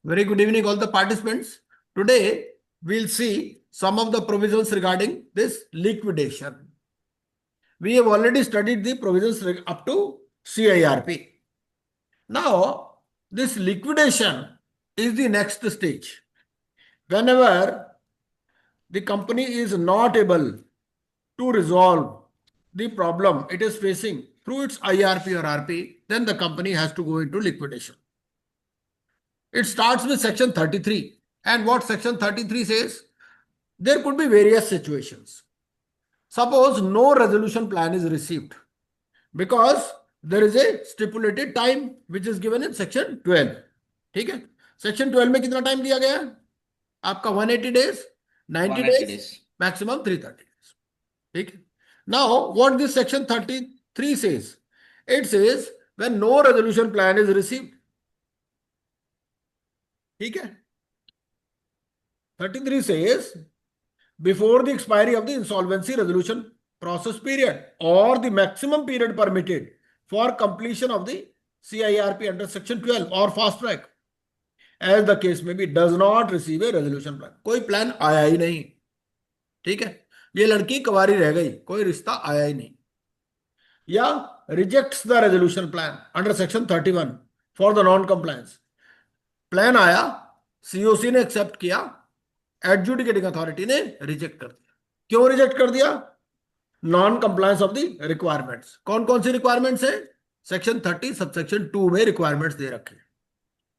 Very good evening, all the participants. Today, we'll see some of the provisions regarding this liquidation. We have already studied the provisions up to CIRP. Now, this liquidation is the next stage. Whenever the company is not able to resolve the problem it is facing through its IRP or RP, then the company has to go into liquidation. It starts with section 33. And what section 33 says? There could be various situations. Suppose no resolution plan is received because there is a stipulated time which is given in section 12. ठीक है, section 12 में कितना time दिया गया है आपका? 180 days, 90 days, maximum 330 days. ठीक है. Now what this section 33 says? It says when no resolution plan is received. ठीक है. 33 says before the expiry of the insolvency resolution process period or the maximum period permitted for completion of the CIRP under section 12 or fast track, as the case may be, does not receive a resolution plan. कोई plan आया ही नहीं. ठीक है, ये लड़की कुंवारी रह गई, कोई रिश्ता आया ही नहीं. या rejects the resolution plan under section 31 for the non compliance. Plan आया, सीओसी ने एक्सेप्ट किया, एडजुडिकेटिंग अथॉरिटी ने रिजेक्ट कर दिया. क्यों रिजेक्ट कर दिया? Non compliance of the requirements. कौन कौन सी रिक्वायरमेंट्स है? सेक्शन 30 सबसेक्शन 2 में रिक्वायरमेंट्स दे रखे.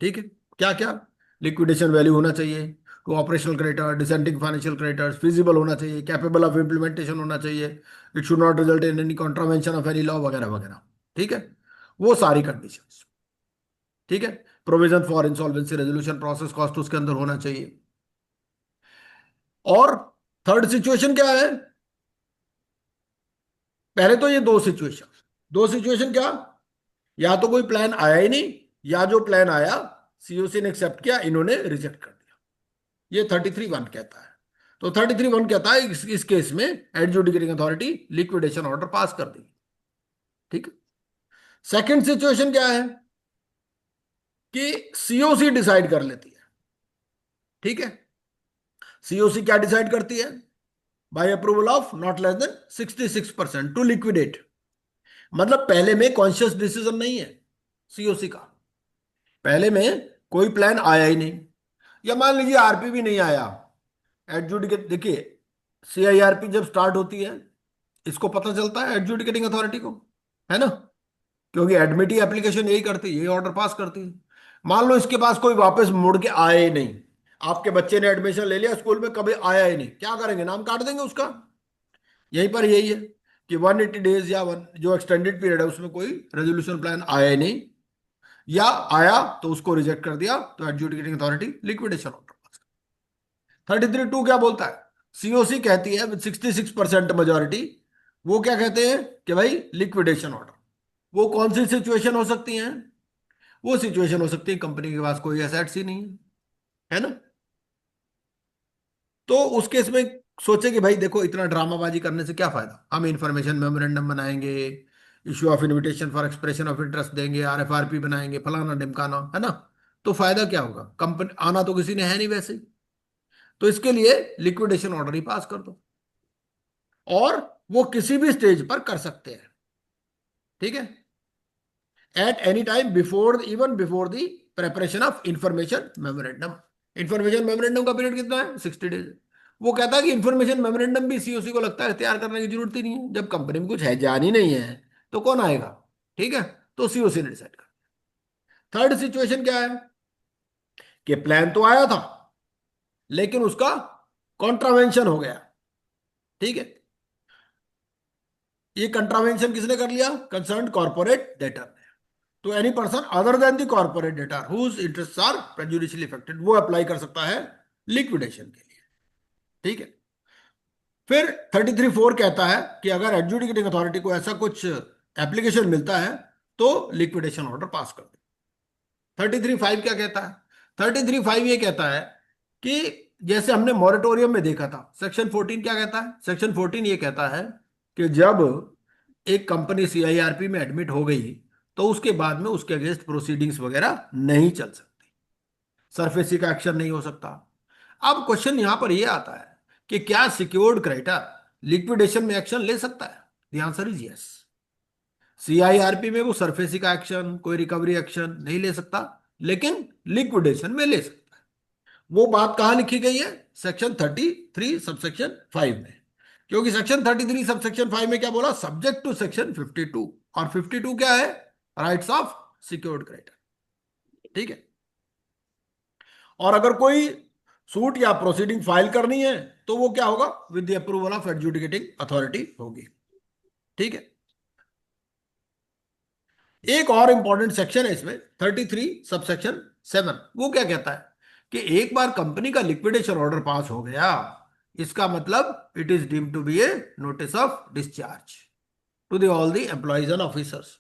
ठीक है, क्या क्या? लिक्विडेशन वैल्यू होना चाहिए, to operational creditor, descending financial creditors, feasible होना चाहिए, कैपेबल ऑफ इंप्लीमेंटेशन होना चाहिए, it should not result in any contravention of any law वगैरह वगैरह. ठीक है, वो सारी कंडीशंस. ठीक है, provision for insolvency resolution process cost उसके अंदर होना चाहिए. और थर्ड सिचुएशन क्या है? पहले तो ये दो सिचुएशन क्या? या तो कोई प्लान आया ही नहीं, या जो प्लान आया सीओसी ने एक्सेप्ट किया, इन्होंने रिजेक्ट कर दिया. ये 33(1) कहता है. तो 33(1) कहता है इस केस में एडजुडिकेटिंग अथॉरिटी लिक्विडेशन ऑर्डर पास कर देगी. ठीक है. सेकंड सिचुएशन क्या है कि सीओसी डिसाइड कर लेती है. ठीक है, सीओसी क्या डिसाइड करती है? By approval of not less than 66% to liquidate. मतलब पहले में कॉन्शियस डिसीजन नहीं है सीओसी का. पहले में कोई प्लान आया ही नहीं, या मान लीजिए आरपी भी नहीं आया. एडजुडिकेट, देखिए सीआईआरपी जब स्टार्ट होती है इसको पता चलता है एडजुडिकेटिंग अथॉरिटी को, है ना, क्योंकि एडमिटी एप्लीकेशन यही करती है, ये ऑर्डर पास करती है. मान लो इसके पास कोई वापस मुड़ के आए ही नहीं, आपके बच्चे ने एडमिशन ले लिया स्कूल में, कभी आया ही नहीं, क्या करेंगे? नाम काट देंगे उसका. यहीं पर यही है कि 180 days या जो एक्सटेंडेड पीरियड है उसमें कोई रेजोल्यूशन प्लान आया ही नहीं, या आया तो उसको रिजेक्ट कर दिया, तो एडजुडिकेटिंग अथॉरिटी लिक्विडेशन ऑर्डर पास. 33(2) क्या बोलता है? सीओसी कहती है विद 66% मेजॉरिटी, वो क्या कहते हैं कि भाई लिक्विडेशन ऑर्डर. वो कौन सी सिचुएशन हो सकती है? वो सिचुएशन हो सकती है कंपनी के पास कोई एसेट्स ही नहीं है ना. तो उस केस में सोचे कि भाई देखो इतना ड्रामाबाजी करने से क्या फायदा, हम इंफॉर्मेशन मेमोरेंडम बनाएंगे, issue of invitation for expression of interest देंगे, आरएफआरपी बनाएंगे, फलाना ढिमकाना, है ना. तो फायदा क्या होगा? कंपनी आना तो किसी ने है नहीं वैसे. तो इसके लिए लिक्विडेशन ऑर्डर ही पास कर दो, और वो किसी भी स्टेज पर कर सकते हैं. ठीक है, at any time before, even before the preparation of information memorandum. Information memorandum का पीरियड कितना है? 60 days. वो कहता है कि इंफॉर्मेशन मेमोरेंडम भी सीओसी को लगता है तैयार करने की जरूरत ही नहीं है, जब कंपनी में कुछ है जान ही नहीं है तो कौन आएगा. ठीक है, तो सीओसी ने डिसाइड कर. थर्ड सिचुएशन क्या है कि प्लान तो आया था लेकिन उसका कॉन्ट्रावेंशन हो गया. ठीक है, ये कंट्रावेंशन किसने कर लिया? कंसर्न कॉर्पोरेट डेटर ने. तो any person other than the corporate debtor whose interests are prejudicially affected, वो अप्लाई कर सकता है लिक्विडेशन के लिए. ठीक है, फिर 33(4) कहता है कि अगर एडजुडिकेटिंग अथॉरिटी को ऐसा कुछ एप्लीकेशन मिलता है तो लिक्विडेशन ऑर्डर पास कर दे. 33(5) क्या कहता है? 33(5) ये कहता है कि जैसे हमने मॉरेटोरियम में देखा था, सेक्शन 14 क्या कहता है? सेक्शन 14 ये कहता है कि जब एक कंपनी सीआईआरपी में एडमिट हो गई तो उसके बाद में उसके अगेंस्ट प्रोसीडिंग्स वगैरह नहीं चल सकती. सरफेसी का एक्शन नहीं हो सकता। अब क्वेश्चन यहां पर यह आता है कि क्या सिक्योर्ड क्रेडिटर लिक्विडेशन में एक्शन ले सकता है? The answer is yes. CIRP में वो सरफेसी का एक्शन, कोई रिकवरी एक्शन नहीं ले सकता, लेकिन लिक्विडेशन में ले सकता है। वो बात कहां लिखी गई है? सेक्शन 33 सबसेक्शन 5 में। क्योंकि सेक्शन 33 सबसेक्शन 5 में क्या बोला? Subject to section 52। और 52 क्या है? Rights of secured creditor. ठीक है। और अगर कोई सूट या प्रोसीडिंग फाइल करनी है तो वो क्या होगा? With the approval of adjudicating authority होगी। ठीक है। एक और इंपॉर्टेंट सेक्शन है इसमें, 33 सबसेक्शन 7। वो क्या कहता है कि एक बार कंपनी का लिक्विडेशन ऑर्डर पास हो गया, इसका मतलब it is deemed to be a notice of discharge to the all the employees and officers.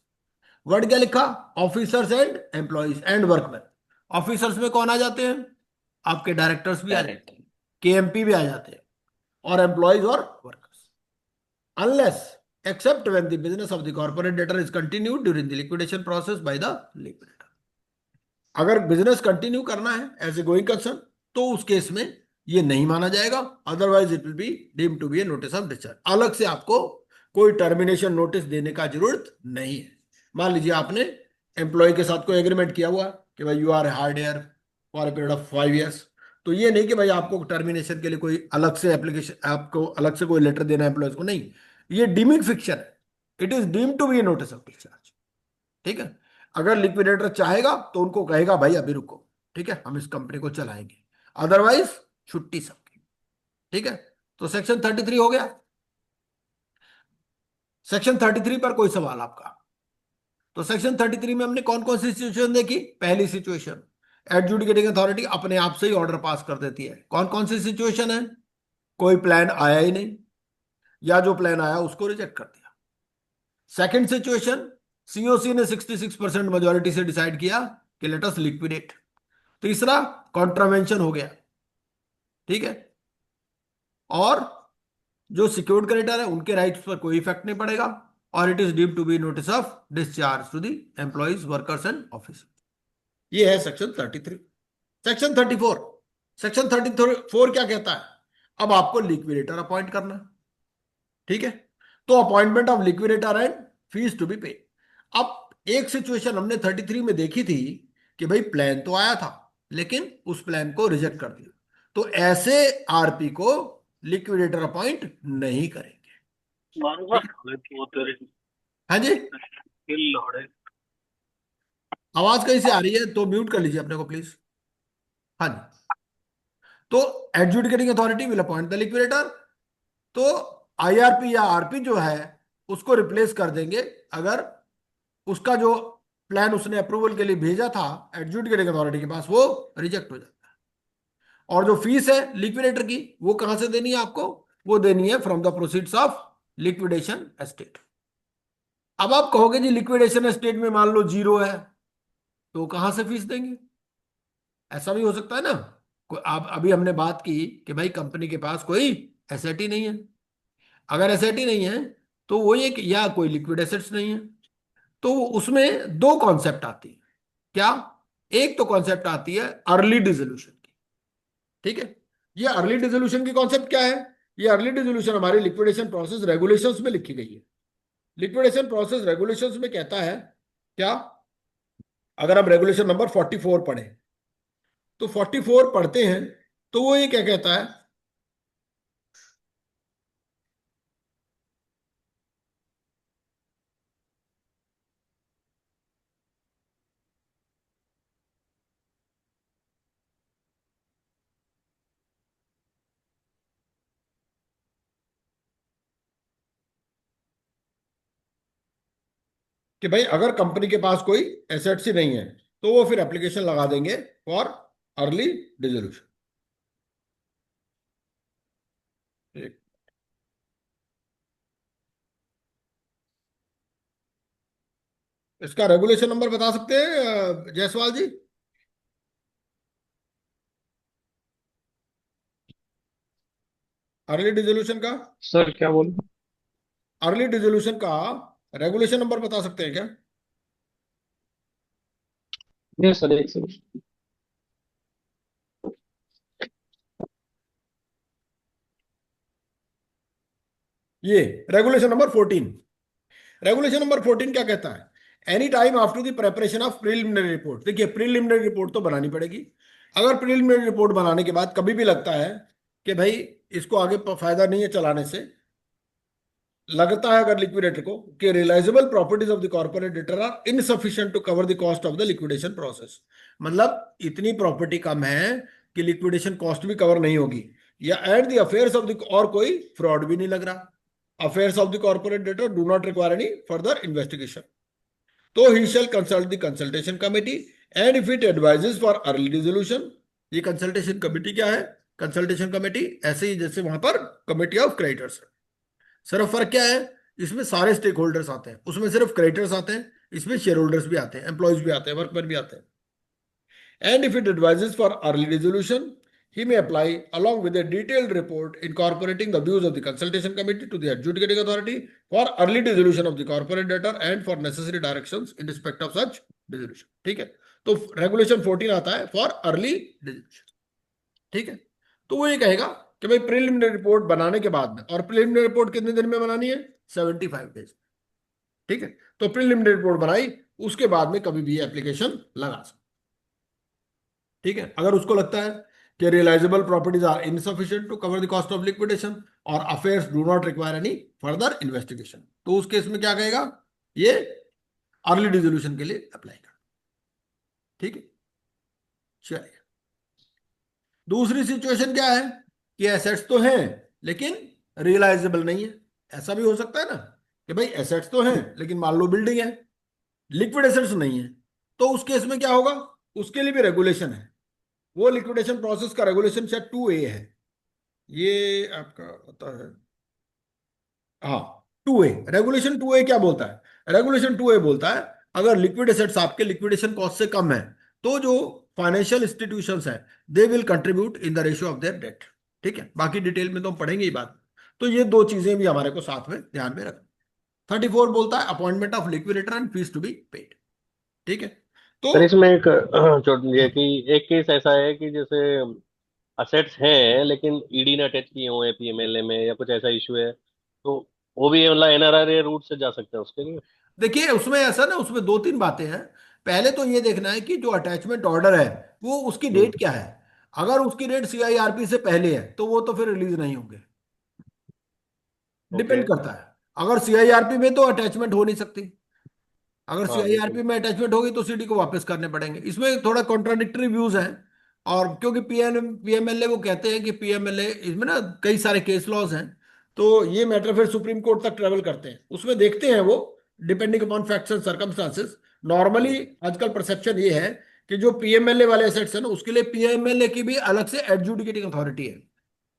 Word क्या लिखा? Officers and employees and workman. Officers में कौन आ जाते हैं? आपके डायरेक्टर्स भी आ जाते हैं, केएमपी भी आ जाते हैं, और एम्प्लॉइज और workers. Unless except when the business of the corporate debtor is continued during the liquidation process by the liquidator। अगर बिजनेस कंटिन्यू करना है एज ए गोइंग कंसर्न तो उस केस में ये नहीं माना जाएगा, otherwise it will be deem to be a notice of discharge. अलग से आपको कोई टर्मिनेशन नोटिस देने का जरूरत नहीं है। मान लीजिए आपने एम्प्लॉय के साथ कोई एग्रीमेंट किया हुआ कि भाई you are hired here for a period of 5 years, तो ये नहीं कि भाई आपको टर्मिनेशन के लिए कोई अलग से एप्लीकेशन, आपको अलग से कोई लेटर देना है एम्प्लॉयज को, नहीं। ये डीमिंग फिक्शन है। It is deem to be a notice of discharge. ठीक है। अगर लिक्विडेटर चाहेगा तो उनको कहेगा भाई अभी रुको, ठीक है, हम इस कंपनी को चलाएंगे, अदरवाइज छुट्टी सबकी। ठीक है। तो सेक्शन 33 हो गया। सेक्शन 33 पर कोई सवाल आपका? तो सेक्शन 33 में हमने कौन कौन सी सिचुएशन देखी? पहली सिचुएशन, एडजुडिकेटिंग अथॉरिटी अपने आप से ही ऑर्डर पास कर देती है। कौन कौन सी सिचुएशन है? कोई प्लान आया ही नहीं, या जो प्लान आया उसको रिजेक्ट कर दिया। सेकंड सिचुएशन, सीओसी ने 66% मेजोरिटी से डिसाइड किया कि लेट अस लिक्विडेट। तीसरा, कॉन्ट्रावेंशन हो गया। ठीक है। और जो सिक्योर्ड क्रेडिटर है उनके राइट्स पर कोई इफेक्ट नहीं पड़ेगा, और it is deemed to be notice of discharge to the employees, workers and office. ये है सेक्शन 33। सेक्शन 34। सेक्शन 34 क्या कहता है? अब आपको लिक्विडेटर अपॉइंट करना है। ठीक है। तो appointment of liquidator and fees to be pay. अब एक सिचुएशन हमने 33 में देखी थी कि भाई प्लान तो आया था लेकिन उस प्लान को रिजेक्ट कर दिया, तो ऐसे आरपी को लिक्विडेटर अपॉइंट नहीं करेंगे। हाँ जी। आवाज कहीं से आ रही है तो म्यूट कर लीजिए अपने को प्लीज। हाँ जी। तो adjudicating authority will appoint the liquidator. तो आईआरपी या आरपी जो है उसको रिप्लेस कर देंगे अगर उसका जो प्लान उसने अप्रूवल के लिए भेजा था एडजुडिकेटिंग अथॉरिटी के पास वो रिजेक्ट हो जाता है। और जो फीस है लिक्विडेटर की वो कहां से देनी है आपको? वो देनी है from the proceeds of liquidation estate. अब आप कहोगे जी लिक्विडेशन एस्टेट में मान लो जीरो है, तो कहां से फीस देंगे? ऐसा भी हो सकता है ना। आप अभी हमने बात की कि भाई कंपनी के पास कोई एसेट ही नहीं है। अगर एसेट ही नहीं है तो वो एक, या कोई लिक्विड एसेट्स नहीं है, तो उसमें दो कॉन्सेप्ट आती है। क्या? एक तो कॉन्सेप्ट आती है अर्ली डिसोल्यूशन की। ठीक है। ये अर्ली डिसोल्यूशन की कॉन्सेप्ट क्या है? ये अर्ली डिसोल्यूशन हमारे लिक्विडेशन प्रोसेस रेगुलेशंस में लिखी गई है। लिक्विडेशन प्रोसेस रेगुलेशंस में कहता है क्या? अगर हम रेगुलेशन नंबर 44 पढ़े तो 44 पढ़ते हैं तो वो ये क्या कहता है? कि भाई अगर कंपनी के पास कोई एसेट्स ही नहीं है तो वो फिर एप्लीकेशन लगा देंगे फॉर अर्ली डिसोल्यूशन। इसका रेगुलेशन नंबर बता सकते हैं जायसवाल जी? अर्ली डिसोल्यूशन का, सर क्या बोल? अर्ली डिसोल्यूशन का रेगुलेशन नंबर बता सकते हैं क्या? नहीं सर, एक सेकंड। ये रेगुलेशन नंबर 14। रेगुलेशन नंबर 14 क्या कहता है? Any time after the preparation of preliminary report. देखिए प्रिलिमिनरी रिपोर्ट तो बनानी पड़ेगी। अगर प्रिलिमिनरी रिपोर्ट बनाने के बाद कभी भी लगता है कि भाई इसको आगे फायदा नहीं है चलाने से, लगता है अगर लिक्विडेटर को कि realisable properties of the corporate debtor are insufficient to cover the cost of the liquidation process, मतलब इतनी प्रॉपर्टी कम है कि लिक्विडेशन कॉस्ट भी कवर नहीं होगी, या at the affairs of the, और कोई फ्रॉड भी नहीं लग रहा, affairs of the corporate debtor do not require any further investigation, तो he shall consult the consultation committee and if it advises for early resolution. ये कंसल्टेशन कमिटी क्या है? कंसल्टेशन कमिटी ऐसे ही जैसे वहां पर कमिटी ऑफ क्रेडिटर्स है, सिर्फ फर्क क्या है, इसमें सारे स्टेक होल्डर्स आते हैं, उसमें सिर्फ क्रेडिटर्स आते हैं, इसमें शेयर होल्डर्स भी आते हैं, एम्प्लॉयज भी आते हैं, वर्कमैन भी आते हैं। And if it advises for early resolution he may apply along with a detailed report incorporating the views of the consultation committee to the adjudicating authority for early dissolution of the corporate debtor and for necessary directions in respect of such dissolution। ठीक है, तो regulation 14 आता है for early dissolution. ठीक है, तो वो ये कहेगा कि भाई प्रिलिमिनरी रिपोर्ट बनाने के बाद में, और प्रिलिमिनरी रिपोर्ट कितने दिन में बनानी है? 75 डेज। ठीक है, तो प्रिलिमिनरी रिपोर्ट बनाई, उसके बाद में कभी भी एप्लीकेशन लगा सकते। ठीक है, अगर उसको लगता है कि realisable properties are insufficient to cover the cost of liquidation और affairs do not require any further investigation, तो उस केस में क्या कहेगा? ये अर्ली डिसोल्यूशन के लिए अप्लाई कर। ठीक है, चलिए दूसरी सिचुएशन क्या है कि एसेट्स तो हैं लेकिन रियलाइजेबल नहीं है। ऐसा भी हो सकता है ना कि भाई एसेट्स तो हैं लेकिन मान लो बिल्डिंग है, लिक्विड एसेट्स नहीं है, तो उस केस में क्या होगा? उसके लिए भी रेगुलेशन है, वो लिक्विडेशन प्रोसेस का रेगुलेशन शायद 2A है, ये आपका होता है, हाँ 2A। रेगुलेशन 2A क्या बोलता है? रेगुलेशन 2A बोलता है अगर लिक्विड एसेट्स आपके लिक्विडेशन कॉस्ट से कम है तो जो फाइनेंशियल इंस्टीट्यूशंस हैं they will contribute in the ratio of their debt. ठीक है, बाकी डिटेल में तो हम पढ़ेंगे ही बात। तो ये दो चीजें भी हमारे को साथ में ध्यान में रखना। 34 बोलता है appointment of liquidator and fees to be paid. ठीक है, तो सर इसमें एक छोड़ ये कि एक केस ऐसा है कि जैसे असेट्स हैं लेकिन ईडी ने अटैच किए हुए हैं पीएमएलए में या कुछ ऐसा इशू है, तो वो भी मतलब एनआरआर रूट से जा सकते हैं उसके लिए। देखिए उसमें ऐसा ना, उसमें दो तीन बातें हैं। पहले तो ये देखना है कि जो अटैचमेंट ऑर्डर है वो उसकी हम्म। डेट क्या है। अगर उसकी डेट सीआईआरपी से पहले है तो वो तो फिर रिलीज नहीं होंगे, ओके। डिपेंड करता है। अगर सीआईआरपी में तो अटैचमेंट हो नहीं सकती, अगर हाँ सीआईआरपी बिल्कुल। में अटैचमेंट होगी तो सीडी को वापस करने पड़ेंगे। इसमें थोड़ा कॉन्ट्राडिक्टरी व्यूज हैं, और क्योंकि पीएमएलए वो कहते हैं कि पीएमएलए इसमें ना कई सारे केस लॉज हैं, तो ये मैटर फिर सुप्रीम कोर्ट तक ट्रेवल करते हैं, उसमें देखते हैं वो depending upon facts and circumstances. Normally hmm. आजकल परसेप्शन ये है कि जो पीएमएलए वाले एसेट्स है ना उसके लिए पीएमएलए की भी अलग से एडजुडिकेटिंग अथॉरिटी है,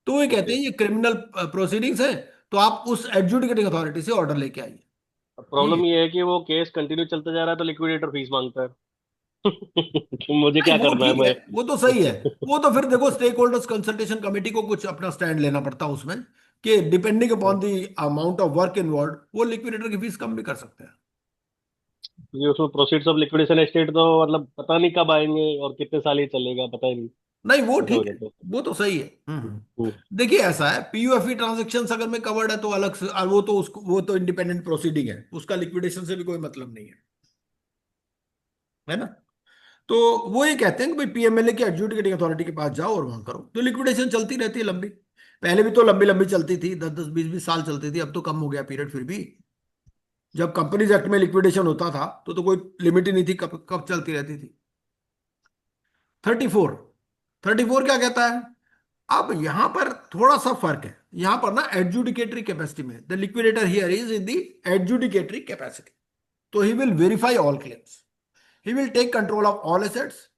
तो ये कहते ओके। हैं ये क्रिमिनल प्रोसीडिंग्स है, तो आप उस एडजुडिकेटिंग अथॉरिटी से ऑर्डर लेके आइए। अब ये प्रॉब्लम ये है कि वो केस कंटिन्यू चलता जा रहा है तो लिक्विडेटर फीस मांगता है। तो मुझे नहीं क्या वो करना है ठीक है, मैं? वो तो सही है। वो तो फिर देखो स्टेक होल्डर्स कंसल्टेशन कमेटी को कुछ अपना स्टैंड लेना पड़ता है उसमें, कि depending upon the amount of work involve वो लिक्विडेटर की फीस कम भी कर सकते हैं। क्योंकि उसमें प्रोसीड्स ऑफ लिक्विडेशन एस्टेट तो मतलब पता नहीं कब आएंगे और कितने साल ये चलेगा, पता ही नहीं। नहीं वो ऐसा हो ठीक है, जाता है। वो तो सही है। हम्म। देखिए ऐसा है, पीयूएफई ट्रांजेक्शन अगर में कवर्ड है तो अलग से, और वो तो उसको वो तो इंडिपेंडेंट प्रोसीडिंग है, उसका लिक्विडेशन से भी कोई मतलब नहीं है ना। तो वो ये कहते हैं कि भाई पीएमएलए की एडजुडिकेटिंग अथॉरिटी के पास जाओ और वहां करो, तो लिक्विडेशन चलती रहती है लंबी। पहले भी तो लंबी लंबी चलती थी, 10 10 20 20 साल चलती थी, अब तो कम हो गया पीरियड फिर भी। जब कंपनीज एक्ट में लिक्विडेशन होता था तो कोई लिमिट ही नहीं थी, कब कब चलती रहती थी। 34, 34 क्या कहता है? अब यहां पर थोड़ा सा फर्क है, यहां पर ना एडजुडिकेटरी कैपेसिटी में the liquidator here is in the adjudicatory capacity, तो he will verify all claims, he will take control of all assets.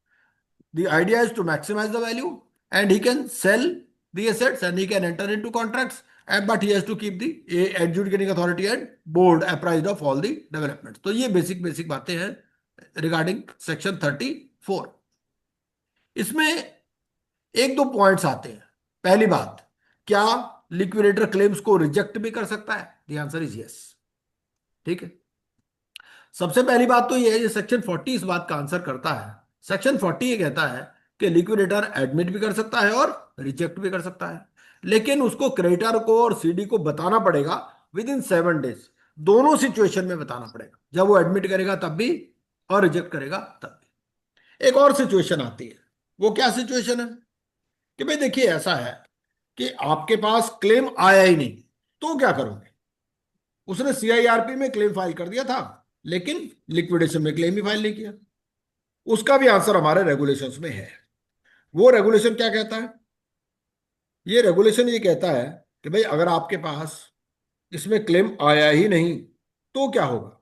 The idea is to maximize the value, and he can sell the assets and he can enter into contracts, but he has to keep the adjudicating authority and board apprised of all the developments। तो ये basic basic बातें हैं regarding section 34। इसमें एक दो points आते हैं। पहली बात, क्या लिक्विडेटर क्लेम्स को रिजेक्ट भी कर सकता है? The answer is yes. ठीक है, सबसे पहली बात तो ये है, ये सेक्शन 40 इस बात का आंसर करता है। सेक्शन 40 ये कहता है कि लिक्विडेटर एडमिट भी कर सकता है और रिजेक्ट भी कर सकता है, लेकिन उसको क्रेडिटर को और सीडी को बताना पड़ेगा विद इन 7 डेज। दोनों सिचुएशन में बताना पड़ेगा, जब वो एडमिट करेगा तब भी और रिजेक्ट करेगा तब भी। एक और सिचुएशन आती है, वो क्या सिचुएशन है कि भाई देखिए ऐसा है कि आपके पास क्लेम आया ही नहीं, तो क्या करोगे? उसने सीआईआरपी में क्लेम फाइल कर दिया था, लेकिन लिक्विडेशन में क्लेम ही फाइल नहीं किया। उसका भी आंसर हमारे रेगुलेशंस में है। वो रेगुलेशन क्या कहता है? ये रेगुलेशन ये कहता है कि भाई अगर आपके पास इसमें क्लेम आया ही नहीं तो क्या होगा?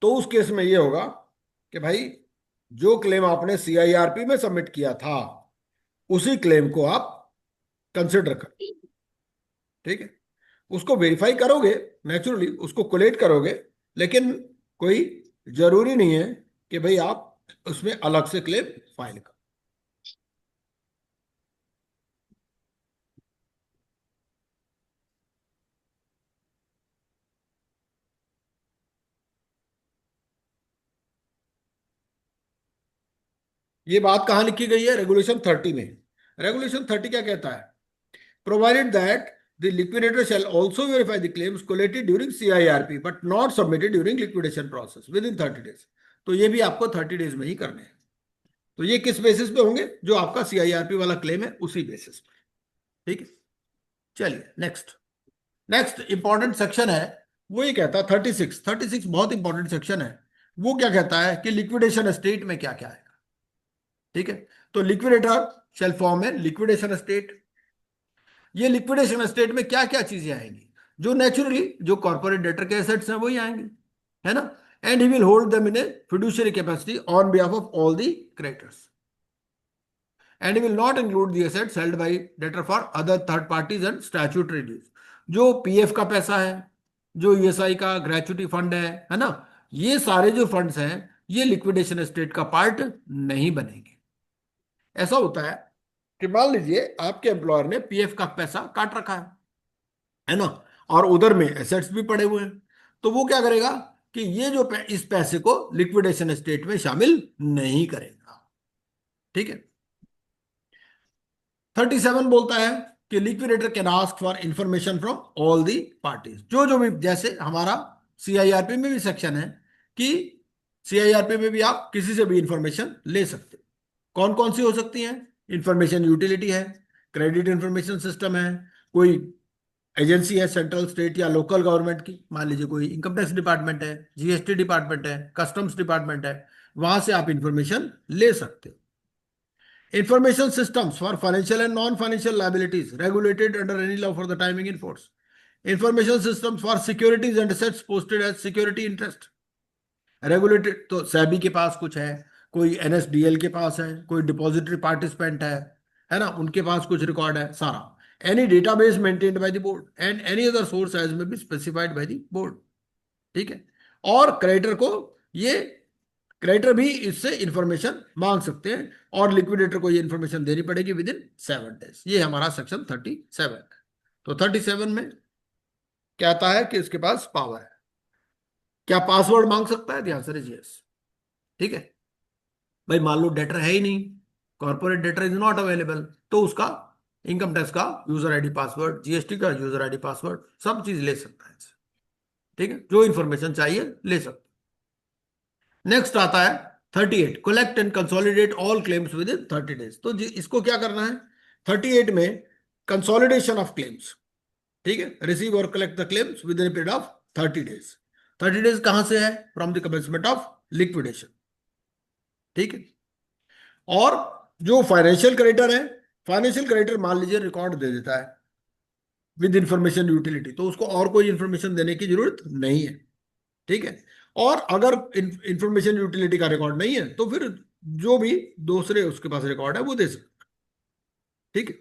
तो उस केस में ये होगा कि भाई जो क्लेम आपने सीआईआरपी में सबमिट किया था उसी क्लेम को आप कंसिडर कर, ठीक है? उसको वेरीफाई करोगे, नेचुरली उसको कोलेट करोगे, लेकिन कोई जरूरी नहीं है कि भाई आप उसमें अलग से क्लेम फाइल करो। ये बात कहाँ लिखी गई है? रेगुलेशन 30 में। रेगुलेशन 30 क्या कहता है? Provided that the liquidator shall also verify the claims collated during CIRP but not submitted during liquidation process within 30 days। तो ये भी आपको 30 डेज में ही करने हैं। तो ये किस बेसिस पे होंगे? जो आपका सीआईआरपी वाला क्लेम है उसी बेसिस पे, ठीक है? चलिए नेक्स्ट। नेक्स्ट इंपॉर्टेंट सेक्शन है, वो ये कहता है 36 बहुत इंपॉर्टेंट सेक्शन है। वो क्या कहता है कि लिक्विडेशन स्टेट में क्या क्या आएगा, ठीक है? तो लिक्विडेटर शेल फॉर्म है लिक्विडेशन स्टेट। ये लिक्विडेशन स्टेट में क्या क्या चीजें आएंगी? जो नेचुरली जो कॉर्पोरेट डेटर के एसेट्स हैं वही आएंगे, है ना? And he will hold them in a fiduciary capacity on behalf of all the creditors, and he will not include the assets held by debtor for other third parties and statutory dues. जो PF का पैसा है, जो ESI का gratuity fund है ना, ये सारे जो फंड्स हैं ये लिक्विडेशन स्टेट का पार्ट नहीं बनेंगे। ऐसा होता है कि मान लीजिए आपके एम्प्लॉयर ने पीएफ का पैसा काट रखा है ना, और उधर में एसेट्स भी पड़े हुए हैं, तो वो क्या करेगा कि ये जो इस पैसे को लिक्विडेशन स्टेट में शामिल नहीं करेगा, ठीक है? 37 बोलता है कि liquidator can ask for information from all the parties. जो जो भी, जैसे हमारा सीआईआरपी में भी सेक्शन है कि सीआईआरपी में भी आप किसी से भी इंफॉर्मेशन ले सकते हो। कौन कौन सी हो सकती हैं? इंफॉर्मेशन यूटिलिटी है, क्रेडिट इंफॉर्मेशन सिस्टम है, कोई एजेंसी है सेंट्रल स्टेट या लोकल गवर्नमेंट की, मान लीजिए कोई इनकम टैक्स डिपार्टमेंट है, जीएसटी डिपार्टमेंट है, कस्टम्स डिपार्टमेंट है, वहां से आप इंफॉर्मेशन ले सकते हो। Information systems for financial and non-financial liabilities regulated under any law for the timing in force. Information systems for securities and assets posted as security interest regulated। तो सेबी के पास कुछ है, कोई एनएसडीएल के पास है, कोई डिपॉजिटरी पार्टिसिपेंट है ना, उनके पास कुछ रिकॉर्ड है सारा। Any database maintained by the board and any other source as may be specified by the board, ठीक है? और क्रेडिटर को ये क्रेडिटर भी इससे इंफॉर्मेशन मांग सकते हैं और लिक्विडेटर को ये इंफॉर्मेशन देनी पड़ेगी विद इन 7 डेज। ये हमारा सेक्शन 37 है। तो 37 में कहता है कि इसके पास पावर है। क्या पासवर्ड मांग सकता है? ध्यान से यस, ठीक है? भाई मान लो डेटर है ही नहीं, corporate debtor is not available, तो उसका इनकम टैक्स का यूजर आईडी पासवर्ड, जीएसटी का यूजर आईडी पासवर्ड, सब चीज ले सकता है इससे, ठीक है? जो इंफॉर्मेशन चाहिए ले सकता है। नेक्स्ट आता है 38, collect and consolidate all claims with in 30 days. तो इसको क्या करना है? 38 में कंसोलिडेशन ऑफ क्लेम्स, ठीक है? रिसीव और collect the claims with in period of 30 days. 30 days कहां से है? From the commencement of liquidation, ठीक है? और जो फाइनेंशियल क्रेडिटर है, फाइनेंशियल क्रेडिटर मान लीजिए रिकॉर्ड दे देता है विद इंफॉर्मेशन यूटिलिटी, तो उसको और कोई इंफॉर्मेशन देने की जरूरत नहीं है, ठीक है? और अगर इंफॉर्मेशन यूटिलिटी का रिकॉर्ड नहीं है तो फिर जो भी दूसरे उसके पास रिकॉर्ड है वो दे सकते, ठीक है?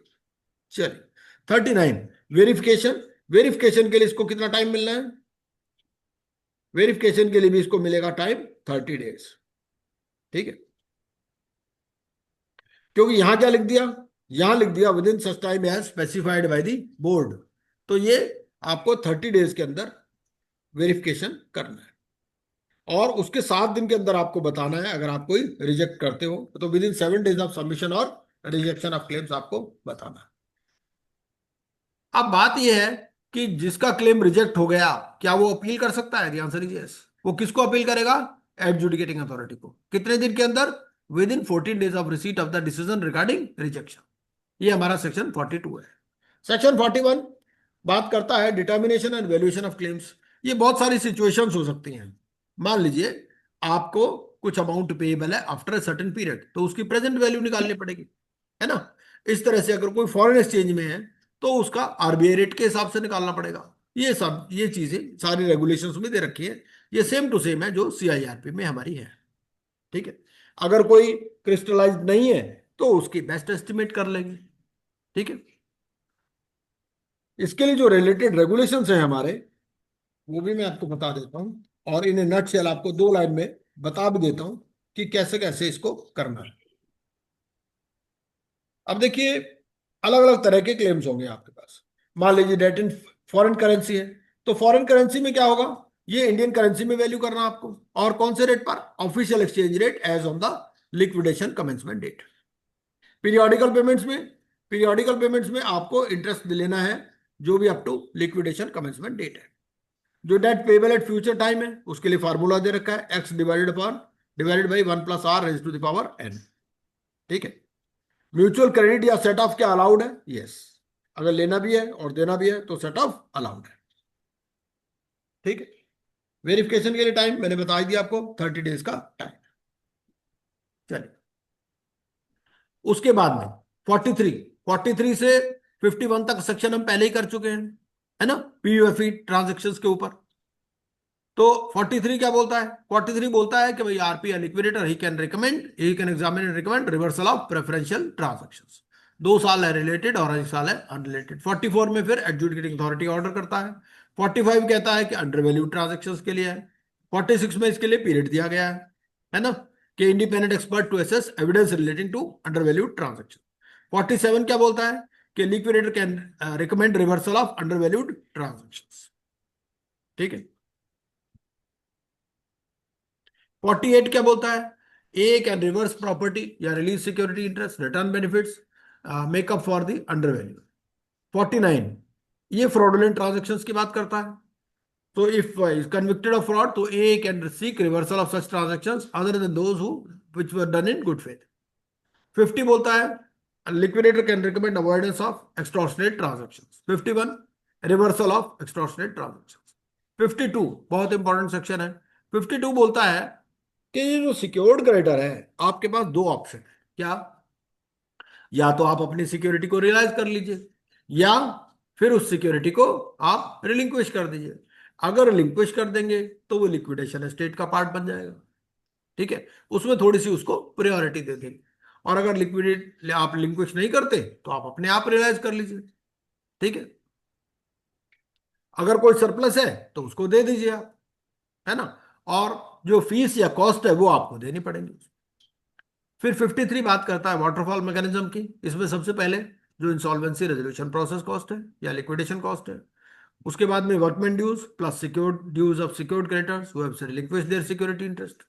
चलिए 39, वेरिफिकेशन। वेरिफिकेशन के लिए इसको कितना टाइम मिलना है? वेरिफिकेशन के लिए भी इसको मिलेगा टाइम 30 डेज, ठीक है? क्योंकि यहां क्या लिख दिया? यहां लिख दिया within such time as specified by the board. तो ये आपको 30 डेज के अंदर वेरिफिकेशन करना है और उसके 7 दिन के अंदर आपको बताना है। अगर आप कोई रिजेक्ट करते हो तो within 7 days of submission और रिजेक्शन ऑफ क्लेम्स आपको बताना है। अब बात यह है कि जिसका क्लेम रिजेक्ट हो गया, क्या वो अपील कर सकता है? Answer is yes. वो किसको अपील करेगा? एडजुडिकेटिंग अथॉरिटी को। कितने दिन के अंदर? With in 14 days of receipt of the decision regarding rejection. ये हमारा सेक्शन 42 है। सेक्शन 41 बात करता है determination and valuation of claims. ये बहुत सारी सिचुएशंस हो सकती हैं। मान लीजिए आपको कुछ अमाउंट पेएबल है आफ्टर अ सर्टेन पीरियड, तो उसकी प्रेजेंट वैल्यू निकालनी पड़ेगी, है ना। इस तरह से अगर कोई फॉरेन एक्सचेंज में है तो उसका आरबीआई रेट के हिसाब से निकालना पड़ेगा। ये सब ये चीजें सारी रेगुलेशंस में दे रखी है। ये सेम टू सेम है जो सीआईआरपी में हमारी है। ठीक है। अगर कोई क्रिस्टलाइज नहीं है तो उसकी बेस्ट एस्टिमेट कर लेंगे। ठीक है। इसके लिए जो रिलेटेड रेगुलेशंस हैं हमारे, वो भी मैं आपको बता देता हूं, और इन्हें नटशेल आपको 2 लाइन में बता भी देता हूं कि कैसे कैसे इसको करना है। अब देखिए, अलग अलग तरह के क्लेम्स होंगे आपके पास। मान लीजिए डेट इन फॉरेन करेंसी है, तो फॉरेन करेंसी में क्या होगा? ये इंडियन करेंसी में वैल्यू करना आपको। और कौन से रेट पर? Official exchange rate as on the liquidation commencement date. Periodical payments में, पीरियोडिकल पेमेंट्स में आपको इंटरेस्ट लेना है जो भी up to liquidation commencement date है। जो date payable at future time है उसके लिए फार्मूला दे रखा है, x divided by 1 + r raise to the power n। ठीक है। म्यूचुअल क्रेडिट या सेट ऑफ क्या अलाउड है? यस। अगर लेना भी है और देना भी है तो सेट ऑफ अलाउड है। ठीक है। वेरिफिकेशन के लिए टाइम मैंने बता दिया आपको, 30 डेज का टाइम। चलिए, उसके बाद में 43 से 51 तक सेक्शन हम पहले ही कर चुके हैं, है ना, पीयूएफई ट्रांजेक्शन्स के ऊपर। तो 43 क्या बोलता है? 43 बोलता है कि भाई आरपी या liquidator he can examine and recommend reversal of preferential transactions. 2 साल है रिलेटेड और 1 साल है अनरिलेटेड। 44 में फिर एडजुडिकेटिंग अथॉरिटी ऑर्डर करता है। 45 कहता है कि अंडर वैल्यू ट्रांजेक्शन्स के लिए है। 46 में इसके लिए पीरियड दिया गया है ना, कि independent expert to assess evidence relating to under value transaction. 47 क्या बोलता है? कि liquidator can recommend reversal of under valued transactions. ठीक है। 48 क्या बोलता है? ए कैन रिवर्स प्रॉपर्टी या release security interest, return benefits, make up for the under value. 49 ये फ्रॉडुलेंट ट्रांजेक्शन्स की बात करता है। तो if is convicted of fraud तो A can seek reversal of such transactions other than those who which were done in good faith. 50 बोलता है liquidator can recommend avoidance of extortionate transactions. 51 reversal of extortionate transactions. 52 बहुत important section है। 52 बोलता है कि ये जो सिक्योर्ड क्रेडिटर है, आपके पास 2 ऑप्शन है। क्या? या तो आप अपनी सिक्योरिटी को रियलाइज कर लीजिए, या फिर उस सिक्योरिटी को आप रिलिंक्विश कर दीजिए। अगर रिलिंक्विश कर देंगे तो वो लिक्विडेशन एस्टेट का पार्ट बन जाएगा। ठीक है। उसमें थोड़ी सी उसको प्रायोरिटी दे देंगे। और अगर लिक्विडेट आप रिलिंक्विश नहीं करते तो आप अपने आप रियलाइज कर लीजिए। ठीक है। अगर कोई सरप्लस है तो उसको दे दीजिए आप, है ना। और जो फीस या कॉस्ट है वो आपको देनी पड़ेगी। फिर 53 बात करता है वाटरफॉल मैकेनिज्म की। इसमें सबसे पहले जो इंसॉल्वेंसी रेजोल्यूशन प्रोसेस कॉस्ट है या लिक्विडेशन कॉस्ट है। उसके बाद में workman dues plus secured dues of secured creditors who have relinquish their security interest.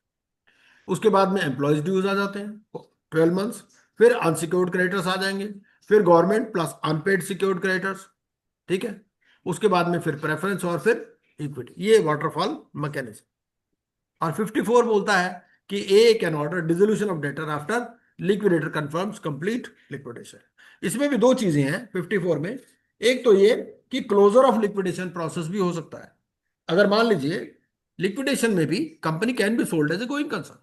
उसके बाद में एम्प्लॉयज ड्यूज आ जाते हैं 12 मंथ्स। फिर अनसिक्योर्ड क्रेडिटर्स आ जाएंगे। फिर government plus unpaid secured creditors. ठीक है। उसके बाद में फिर प्रेफरेंस और फिर इक्विटी। ये वाटरफॉल मैकेनिज्म। और 54 बोलता है कि A can order dissolution of debtor after liquidator confirms complete liquidation. इसमें भी 2 चीजें हैं 54 में। एक तो ये कि क्लोजर ऑफ लिक्विडेशन प्रोसेस भी हो सकता है। अगर मान लीजिए लिक्विडेशन में भी company can be sold as a going concern,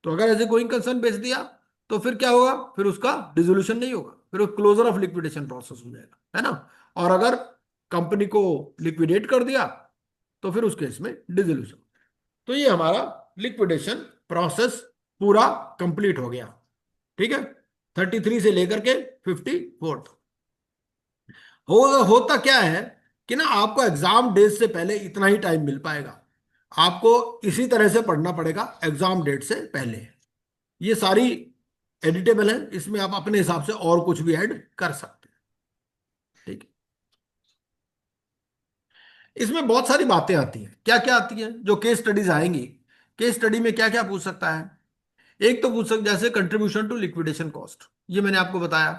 तो अगर एज ए गोइंग कंसर्न बेच दिया तो फिर क्या होगा? फिर उसका डिसोल्यूशन नहीं होगा, फिर वो क्लोजर ऑफ लिक्विडेशन प्रोसेस हो जाएगा, है ना। और अगर कंपनी को लिक्विडेट कर दिया तो फिर उस केस में डिसोल्यूशन। तो ये हमारा लिक्विडेशन प्रोसेस पूरा कंप्लीट हो गया। ठीक है। 33 से लेकर के 54 तक। होता क्या है कि ना आपको एग्जाम डेट से पहले इतना ही टाइम मिल पाएगा। आपको इसी तरह से पढ़ना पड़ेगा एग्जाम डेट से पहले। ये सारी एडिटेबल है, इसमें आप अपने हिसाब से और कुछ भी ऐड कर सकते हैं। ठीक है। इसमें बहुत सारी बातें आती हैं। क्या क्या आती हैं? जो केस स्टडीज आएंगी, केस स्टडी में क्या क्या पूछ सकता है? एक तो पूछ सकते जैसे कंट्रीब्यूशन टू लिक्विडेशन कॉस्ट, ये मैंने आपको बताया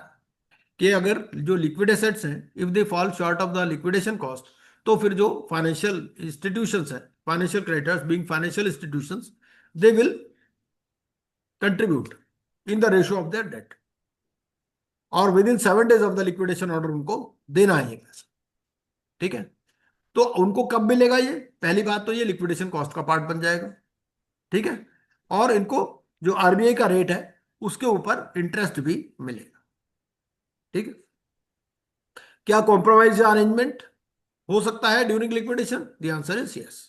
कि अगर जो लिक्विड एसेट्स हैं, if they fall short of the liquidation cost, तो फिर जो फाइनेंशियल इंस्टीट्यूशंस हैं, financial creditors being financial institutions, they will contribute in the ratio of their debt, और within 7 days of the liquidation order उनको देना है ये पैसा। ठीक है, तो उनको कब मिलेगा ये? पहली बात तो ये लिक्विडेशन कॉस्ट का पार्ट बन जाएगा। ठीक है, और इनको जो आरबीआई का रेट है उसके ऊपर इंटरेस्ट भी मिलेगा। ठीक है, क्या कॉम्प्रोमाइज अरेंजमेंट हो सकता है during liquidation? The answer is yes.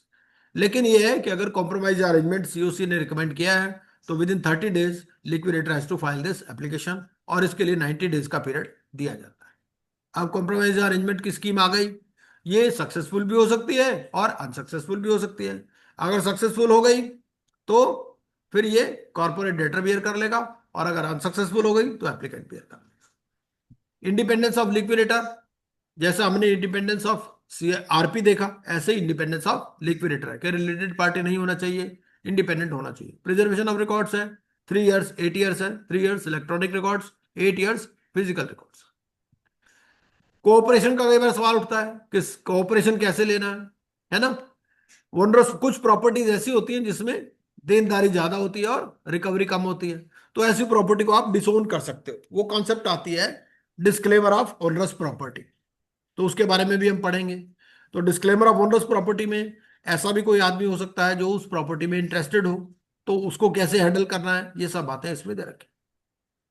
लेकिन यह है कि अगर कॉम्प्रोमाइज अरेंजमेंट सीओसी ने रिकमेंड किया है तो within 30 days liquidator has to file this application, और इसके लिए 90 days का पीरियड दिया जाता है। अब कॉम्प्रोमाइज अरेंजमेंट की स्कीम आ गई, ये सक्सेसफुल भी हो सकती है और अनसक्सेसफुल भी हो सकती है। अगर सक्सेसफुल हो गई तो फिर ये कॉर्पोरेट डेटर बियर कर लेगा, और अगर अनसक्सेसफुल हो गई तो एप्लीकेंट बियर कर लेगा। इंडिपेंडेंस ऑफ लिक्विडेटर, जैसा हमने इंडिपेंडेंस ऑफ आरपी देखा, ऐसे ही इंडिपेंडेंस ऑफ लिक्विडेटर है कि रिलेटेड पार्टी नहीं होना चाहिए, इंडिपेंडेंट होना चाहिए। प्रिजर्वेशन ऑफ रिकॉर्ड्स है 3 years, 8 years है, 3 years electronic records, 8 years physical records. Cooperation का कई बार सवाल उठता है कि कोऑपरेशन कैसे लेना है ना। ओनरस कुछ प्रॉपर्टीज ऐसी होती हैं जिसमें देनदारी ज्यादा होती है और रिकवरी कम होती है, तो ऐसी प्रॉपर्टी को आप डिसोन कर सकते हो। वो कॉन्सेप्ट आती है डिस्क्लेमर ऑफ ओनरस प्रॉपर्टी, तो उसके बारे में भी हम पढ़ेंगे। तो डिस्क्लेमर ऑफ ओनरस प्रॉपर्टी में ऐसा भी कोई आदमी हो सकता है जो उस प्रॉपर्टी में इंटरेस्टेड हो, तो उसको कैसे हैंडल करना है, ये सब बातें इसमें दे रखी।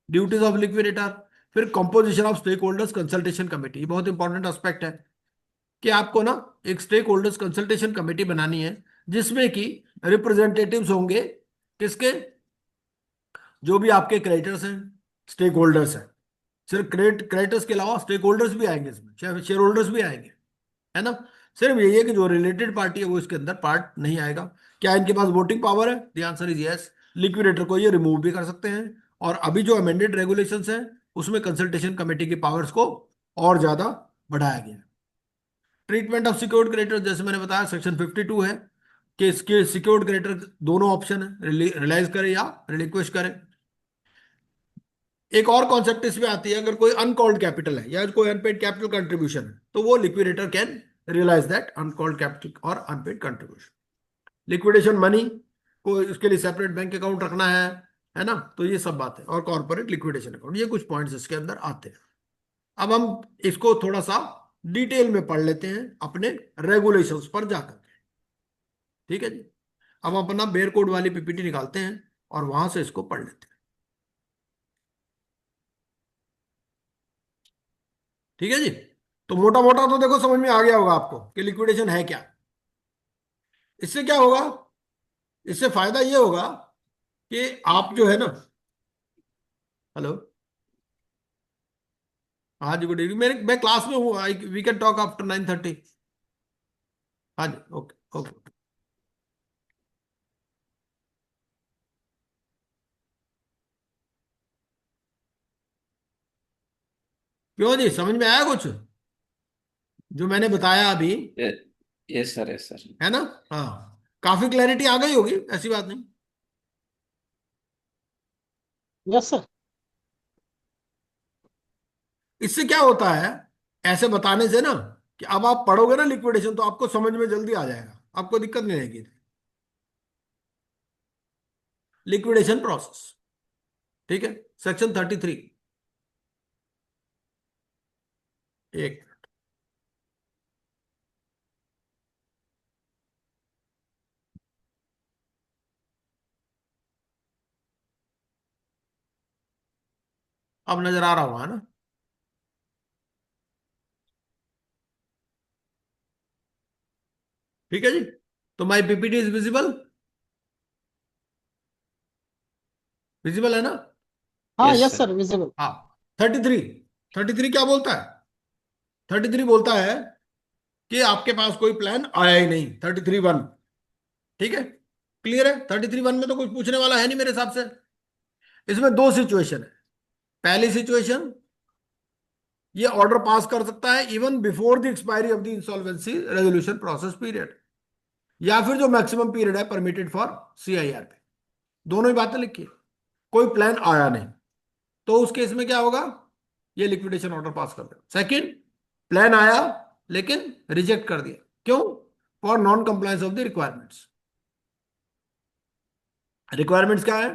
ड्यूटीज ऑफ लिक्विडेटर, फिर composition of stake holders consultation committee, ये बहुत इंपॉर्टेंट एस्पेक्ट है कि आपको ना एक स्टेक होल्डर्स कंसल्टेशन कमेटी बनानी है जिसमें कि रिप्रेजेंटेटिव्स होंगे किसके? जो भी आपके क्रेडिटर्स हैं, स्टेक होल्डर्स हैं। सिर्फ क्रेडिटर्स के अलावा स्टेक होल्डर्स भी आएंगे इसमें, शेयर होल्डर्स भी आएंगे, है ना। सिर्फ यही है कि जो रिलेटेड पार्टी है वो इसके अंदर पार्ट नहीं आएगा। क्या इनके पास वोटिंग पावर है? The answer is yes. Liquidator को ये रिमूव भी कर सकते हैं, और अभी जो अमेंडेड रेगुलेशंस हैं उसमें कंसल्टेशन कमेटी की पावर्स को और ज्यादा बढ़ाया गया है। ट्रीटमेंट ऑफ सिक्योर्ड क्रेडिटर, जैसे मैंने बताया सेक्शन 52 है कि इसके सिक्योर्ड क्रेडिटर दोनों ऑप्शन है, रिलाइज करे या रिलिक्विश करे। एक और कॉन्सेप्ट इसमें आती है, अगर कोई अनकॉल्ड कैपिटल है या कोई अनपेड कैपिटल कंट्रीब्यूशन है तो वो liquidator can realise that uncalled capital और अनपेड कंट्रीब्यूशन। लिक्विडेशन मनी को इसके लिए सेपरेट बैंक अकाउंट रखना है ना। तो ये सब बात है, और कॉर्पोरेट लिक्विडेशन अकाउंट, ये कुछ पॉइंट्स इसके अंदर आते हैं। अब हम इसको थोड़ा सा डिटेल में पढ़ लेते हैं अपने रेगुलेशंस पर जाकर के। ठीक है जी, अब हम अपना बेयर कोड वाली पीपीटी निकालते हैं और वहां से इसको पढ़ लेते हैं। ठीक है जी, तो मोटा मोटा तो देखो समझ में आ गया होगा आपको कि लिक्विडेशन है क्या। इससे क्या होगा? इससे फायदा ये होगा कि आप जो है ना, हेलो, हाँ जी, गुड इवनिंग। मैं क्लास में हूँ, आई वी कैन टॉक आफ्टर 9:30। हाँ जी, ओके ओके। क्यों जी, समझ में आया कुछ जो मैंने बताया अभी? Yes sir, yes sir. है ना? हाँ, काफी क्लैरिटी आ गई होगी, ऐसी बात नहीं। Yes sir. इससे क्या होता है, ऐसे बताने से ना, कि अब आप पढ़ोगे ना लिक्विडेशन तो आपको समझ में जल्दी आ जाएगा, आपको दिक्कत नहीं आएगी। लिक्विडेशन प्रोसेस, ठीक है, सेक्शन 33। एक, अब नजर आ रहा हुआ है ना? ठीक है जी, तो माई पीपीटी इज विजिबल, विजिबल है ना? हाँ yes yes sir. Sir, visible. हाँ, 33। 33 क्या बोलता है? 33 बोलता है कि आपके पास कोई प्लान आया ही नहीं, 33(1). ठीक है, क्लियर है? 33(1) में तो कुछ पूछने वाला है नहीं मेरे हिसाब से। इसमें दो सिचुएशन है। पहली सिचुएशन, ये ऑर्डर पास कर सकता है even before the expiry of the insolvency resolution process period, या फिर जो मैक्सिमम पीरियड है परमिटेड फॉर सीआईआर पे। दोनों ही बातें लिखी है। कोई प्लान आया नहीं तो उस केस में क्या होगा, ये लिक्विडेशन ऑर्डर पास कर देगा। सेकंड, प्लान आया लेकिन रिजेक्ट कर दिया, क्यों? For non compliance of the requirements. Requirements क्या है?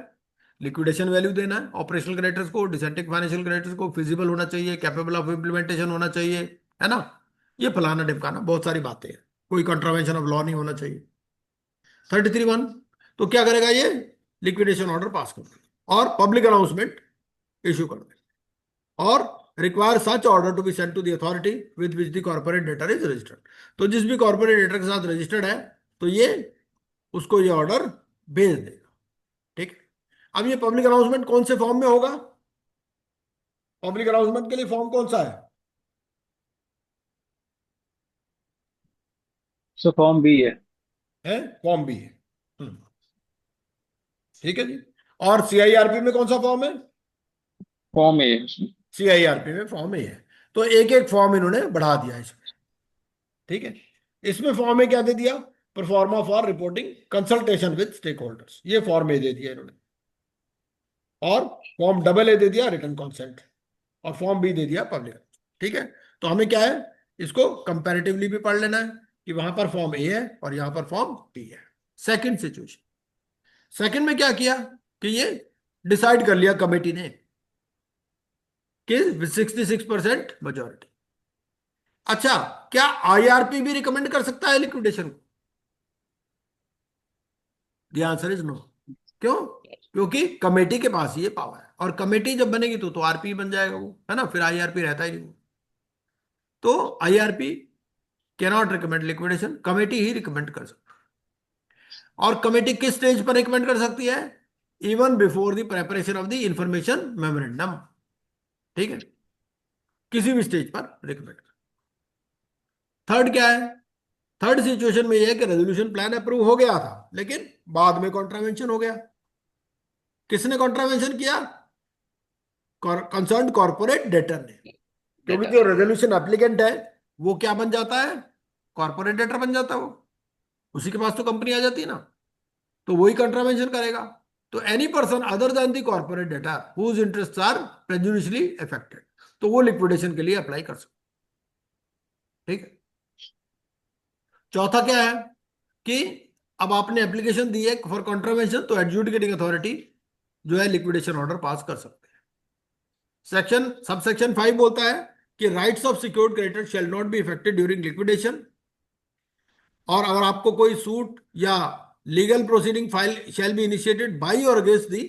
लिक्विडेशन वैल्यू देना है ऑपरेशनल क्रेडिटर्स को, डिसेंटिंग फाइनेंशियल क्रेडिटर्स को, फिजिबल होना चाहिए, कैपेबल ऑफ इम्प्लीमेंटेशन होना चाहिए, है ना, ये फलाना ढिमकाना, बहुत सारी बातें हैं, कोई कंट्रावेंशन ऑफ लॉ नहीं होना चाहिए। 33(1) तो क्या करेगा ये, लिक्विडेशन ऑर्डर पास कर देगा और पब्लिक अनाउंसमेंट इशू कर देगा और require such order to be sent to the authority with which the corporate debtor is registered. तो जिस भी कॉर्पोरेट डेटर के साथ रजिस्टर्ड है तो ये उसको ये ऑर्डर भेज देगा। ठीक है, अब ये पब्लिक अनाउंसमेंट कौन से फॉर्म में होगा? पब्लिक अनाउंसमेंट के लिए फॉर्म कौन सा सो फॉर्म बी है? फॉर्म बी है। ठीक है जी। और सीआईआरपी में कौन सा फॉर्म है? फॉर्म ए। सीआईआरपी में फॉर्म ए है। तो एक एक फॉर्म इन्होंने बढ़ा दिया इसमें। ठीक है, इसमें फॉर्म ए क्या दे दिया? Proforma for reporting consultation with stakeholders, ये फॉर्म ए दे दिया इन्होंने। और फॉर्म डबल ए दे दिया रिटर्न कॉन्सेंट, और फॉर्म बी दे दिया पब्लिक। ठीक है, तो हमें क्या है, इसको कंपैरेटिवली भी पढ़ लेना है कि वहां पर फॉर्म ए है और यहां पर फॉर्म बी है। सेकंड सिचुएशन, सेकंड में क्या किया कि ये डिसाइड कर लिया कमेटी ने कि 66% मेजॉरिटी। अच्छा, क्या आईआरपी भी रिकमेंड कर सकता है लिक्विडेशन को? The answer is no. क्यों? क्योंकि कमेटी के पास ये पावर है, और कमेटी जब बनेगी तो आरपी बन जाएगा वो, है ना, फिर आईआरपी रहता ही नहीं वो। तो IRP can not recommend liquidation, committee he recommend कर सकती है। और कमेटी किस स्टेज पर रिकमेंड कर सकती है? Even before the preparation of the information memorandum. ठीक है, किसी भी स्टेज पर रिकमेंड। थर्ड क्या है? थर्ड सिचुएशन में यह है कि रेजोल्यूशन प्लान अप्रूव हो गया था लेकिन बाद में कॉन्ट्रावेंशन हो गया। किसने कॉन्ट्रावेंशन किया? कंसर्न कॉर्पोरेट डेटर ने, क्योंकि जो रेजोल्यूशन एप्लीकेंट है वो क्या बन जाता है? कॉर्पोरेट डेटर बन जाता है वो, उसी के पास तो कंपनी आ जाती है ना, तो वही कॉन्ट्रावेंशन करेगा। तो any person other than the corporate debtor whose interests are prejudicially affected, तो वो लिक्विडेशन के लिए अप्लाई कर सकते। ठीक है, चौथा क्या है कि अब आपने एप्लीकेशन दी है फॉर कॉन्ट्रावेंशन, तो एडजुडिकेटिंग अथॉरिटी जो है लिक्विडेशन ऑर्डर पास कर सकते हैं। सेक्शन सबसेक्शन 5 बोलता है कि rights of secured creditor shall not be affected during liquidation. और अगर आपको कोई सूट या legal proceeding file shall be initiated by or against the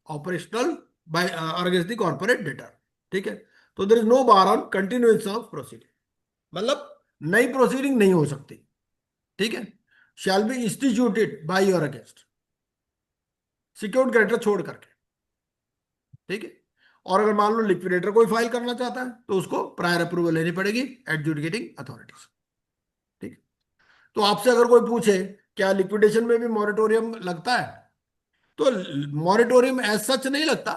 operational by or against the corporate debtor. ठीक है, तो there is no bar on continuation of proceeding, मतलब नई प्रोसीडिंग नहीं हो सकती। ठीक है, shall be instituted by or against secured creditor छोड़ करके। ठीक है, और अगर मान लो लिक्विडेटर कोई फाइल करना चाहता है तो उसको प्रायर अप्रूवल लेनी पड़ेगी एडजुडिकेटिंग अथॉरिटीज। ठीक है, तो आपसे अगर कोई पूछे क्या लिक्विडेशन में भी मॉरेटोरियम लगता है, तो मॉरेटोरियम एज सच नहीं लगता,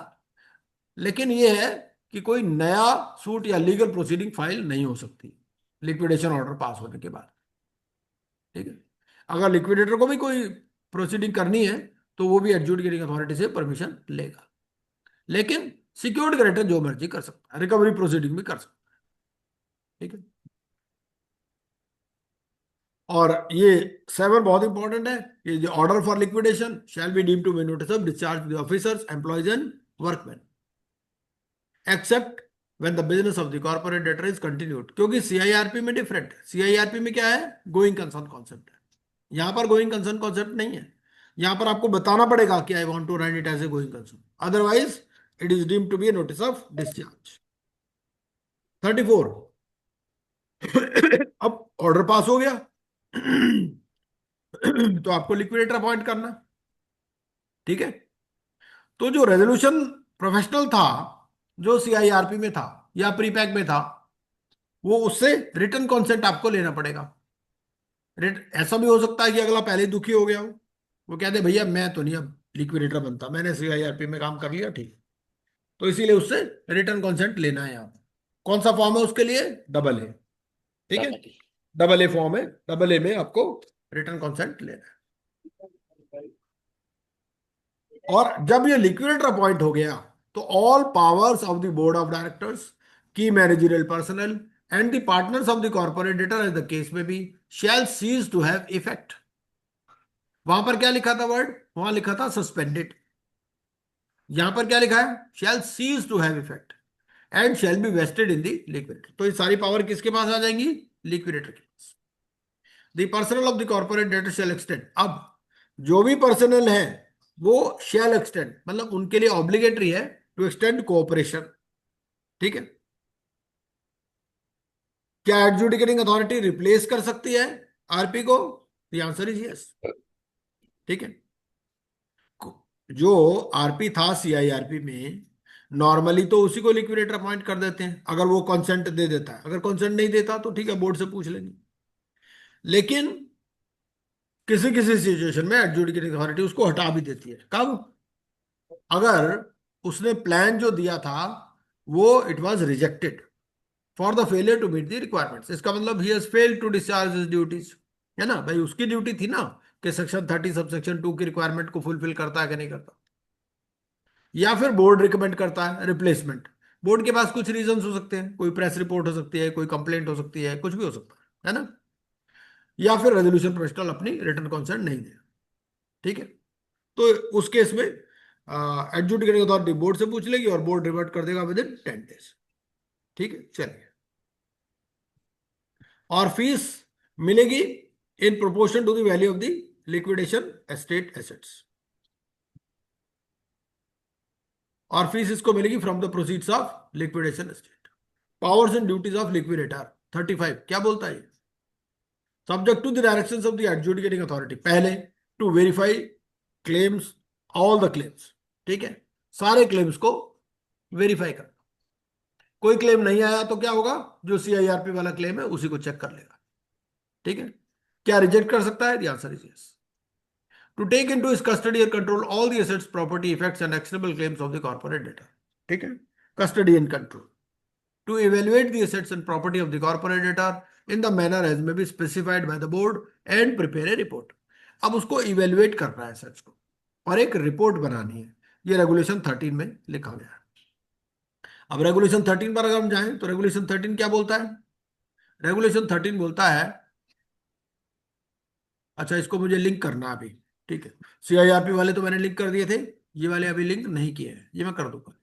लेकिन यह है कि कोई नया सूट या लीगल प्रोसीडिंग फाइल नहीं हो सकती लिक्विडेशन ऑर्डर पास होने के बाद। ठीक है, अगर लिक्विडेटर को भी कोई प्रोसीडिंग करनी है तो वो भी एडजुडिकेटिंग अथॉरिटी से परमिशन लेगा, लेकिन सिक्योर्ड क्रेडिटर जो मर्जी कर सकता है, रिकवरी प्रोसीडिंग भी कर सकता है। ठीक है, और ये 7 बहुत इंपॉर्टेंट है कि order for liquidation shall be deemed to be notice of discharge the officers employees and workman except when the business of the corporate debtor is continued. क्योंकि सीआईआरपी में डिफरेंट है, सीआईआरपी में क्या है, गोइंग कंसर्न कॉन्सेप्ट है, यहां पर going concern concept नहीं है। यहां पर आपको बताना पड़ेगा कि I want to write it as a going concern, otherwise it is deemed to be a notice of discharge. 34 अब ऑर्डर पास हो गया तो आपको लिक्विडेटर अपॉइंट करना। ठीक है, तो जो रेजोल्यूशन प्रोफेशनल था जो सीआईआरपी में था या प्रीपैक में था, वो उससे रिटर्न कॉन्सेंट आपको लेना पड़ेगा। ऐसा भी हो सकता है कि अगला पहले ही दुखी हो गया हो, वो कहते भैया मैं तो नहीं अब लिक्विडेटर बनता, मैंने सीआईआरपी में काम कर लिया, ठीक, तो इसीलिए उससे रिटर्न कॉन्सेंट लेना है। यहाँ कौन सा फॉर्म है उसके लिए? Double A. ठीक है, डबल ए फॉर्म है, डबल ए में आपको रिटर्न कॉन्सेंट लेना है। और जब ये लिक्विडेटर अपॉइंट हो गया तो all powers of the board of directors, key managerial personnel and the partners of the corporate debtor as the case may be shall cease to have effect. वहां पर क्या लिखा था वर्ड, वहां लिखा था सस्पेंडेड, यहां पर क्या लिखा है, shall cease to have effect and shall be vested in the liquidator. तो ये सारी पावर किसके पास आ जाएंगी, लिक्विडेटर के पास। The personnel of the corporate debtor shall extend, अब जो भी पर्सनल है वो शैल एक्सटेंड, मतलब उनके लिए ऑब्लिगेटरी है टू एक्सटेंड कोऑपरेशन। ठीक है, क्या एडजुडिकेटिंग अथॉरिटी रिप्लेस कर सकती है आरपी को, द आंसर इज यस। ठीक है, जो आरपी था सीआईआरपी में, नॉर्मली तो उसी को लिक्विडेटर अपॉइंट कर देते हैं अगर वो कंसेंट दे देता है, अगर कंसेंट नहीं देता तो ठीक है बोर्ड से पूछ लेंगे। लेकिन किसी किसी सिचुएशन में एडजुडिकेटिंग अथॉरिटी उसको हटा भी देती है। कब, अगर उसने प्लान जो दिया था वो it was rejected for the failure to meet the requirements, इसका मतलब he has failed to discharge his duties, है ना भाई, उसकी ड्यूटी थी ना कि सेक्शन 30 सब सेक्शन 2 की रिक्वायरमेंट को फुलफिल करता है कि नहीं करता। या फिर बोर्ड रिकमेंड करता है रिप्लेसमेंट, बोर्ड के पास कुछ रीजंस हो सकते हैं, कोई प्रेस रिपोर्ट हो सकती है, कोई कंप्लेंट हो सकती है, कुछ भी हो सकता है ना, या फिर रेजोल्यूशन प्रोफेशनल अपनी रिटर्न कंसर्न नहीं दे। ठीक है, तो उस केस में एडजुडिकेटिंग अथॉरिटी बोर्ड से पूछ लेगी और बोर्ड रिवर्ट कर देगा विद इन 10 डेज। ठीक है, चलिए, और फीस मिलेगी in proportion to the value of the liquidation estate assets, और फीस इसको मिलेगी from the proceeds of liquidation estate. Powers and duties of liquidator 35 क्या बोलता है, subject to the directions of the adjudicating authority, पहले to verify claims, all the claims. ठीक है, सारे क्लेम्स को वेरीफाई कर, कोई क्लेम नहीं आया तो क्या होगा, जो सीआईआरपी वाला क्लेम है उसी को चेक कर लेगा। ठीक है, क्या रिजेक्ट कर सकता है, the answer is yes. To take into his custody और control all the assets, property, effects and actionable claims of the corporate debtor. ठीक है, custody and control, to evaluate the assets and property of the corporate debtor in the manner as may be specified by the board and prepare a report. अब उसको evaluate करना है assets को और एक report बनानी है, ये रेगुलेशन 13 में लिखा गया है। अब रेगुलेशन 13 पर अगर हम जाएं तो रेगुलेशन 13 क्या बोलता है, रेगुलेशन 13 बोलता है, अच्छा इसको मुझे लिंक करना अभी। ठीक है, सीआईआरपी वाले तो मैंने लिंक कर दिए थे, ये वाले अभी लिंक नहीं किए हैं, ये मैं कर दूंगा,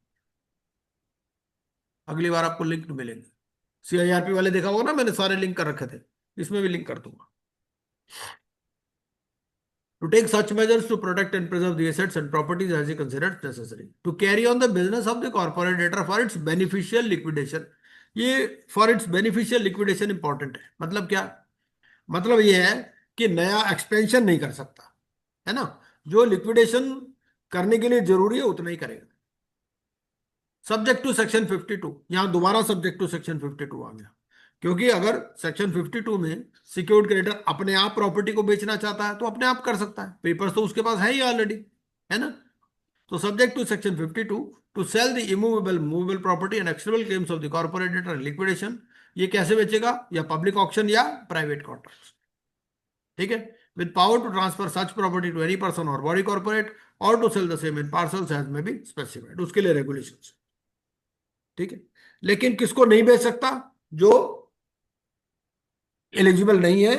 अगली बार आपको लिंक मिलेंगे। सीआईआरपी वाले देखा होगा ना, मैंने सारे लिंक कर रखे थे, इसमें भी लिंक कर दूंगा। To take such measures to protect and preserve the assets and properties as he considers necessary, to carry on the business of the corporate debtor for its beneficial liquidation, ये for its beneficial liquidation important है। मतलब क्या, मतलब ये है कि नया expansion नहीं कर सकता, है ना, जो लिक्विडेशन करने के लिए जरूरी है उतना ही करेगा। सब्जेक्ट टू सेक्शन 52, यहां दोबारा सब्जेक्ट टू सेक्शन 52 आ गया, क्योंकि अगर सेक्शन 52 में सिक्योर्ड क्रेडिटर अपने आप प्रॉपर्टी को बेचना चाहता है तो अपने आप कर सकता है, पेपर्स तो उसके पास है ही ऑलरेडी, है ना। तो subject to section 52 to sell the immovable movable property and actionable claims of the corporate debtor liquidation, ये कैसे बेचेगा, या पब्लिक ऑक्शन या प्राइवेट कॉन्ट्रैक्ट। ठीक है, with power to transfer such property to any person or body corporate or to sell the same in parcels as may be specified, उसके लिए regulations. ठीक है, लेकिन किसको नहीं बेच सकता, जो एलिजिबल नहीं है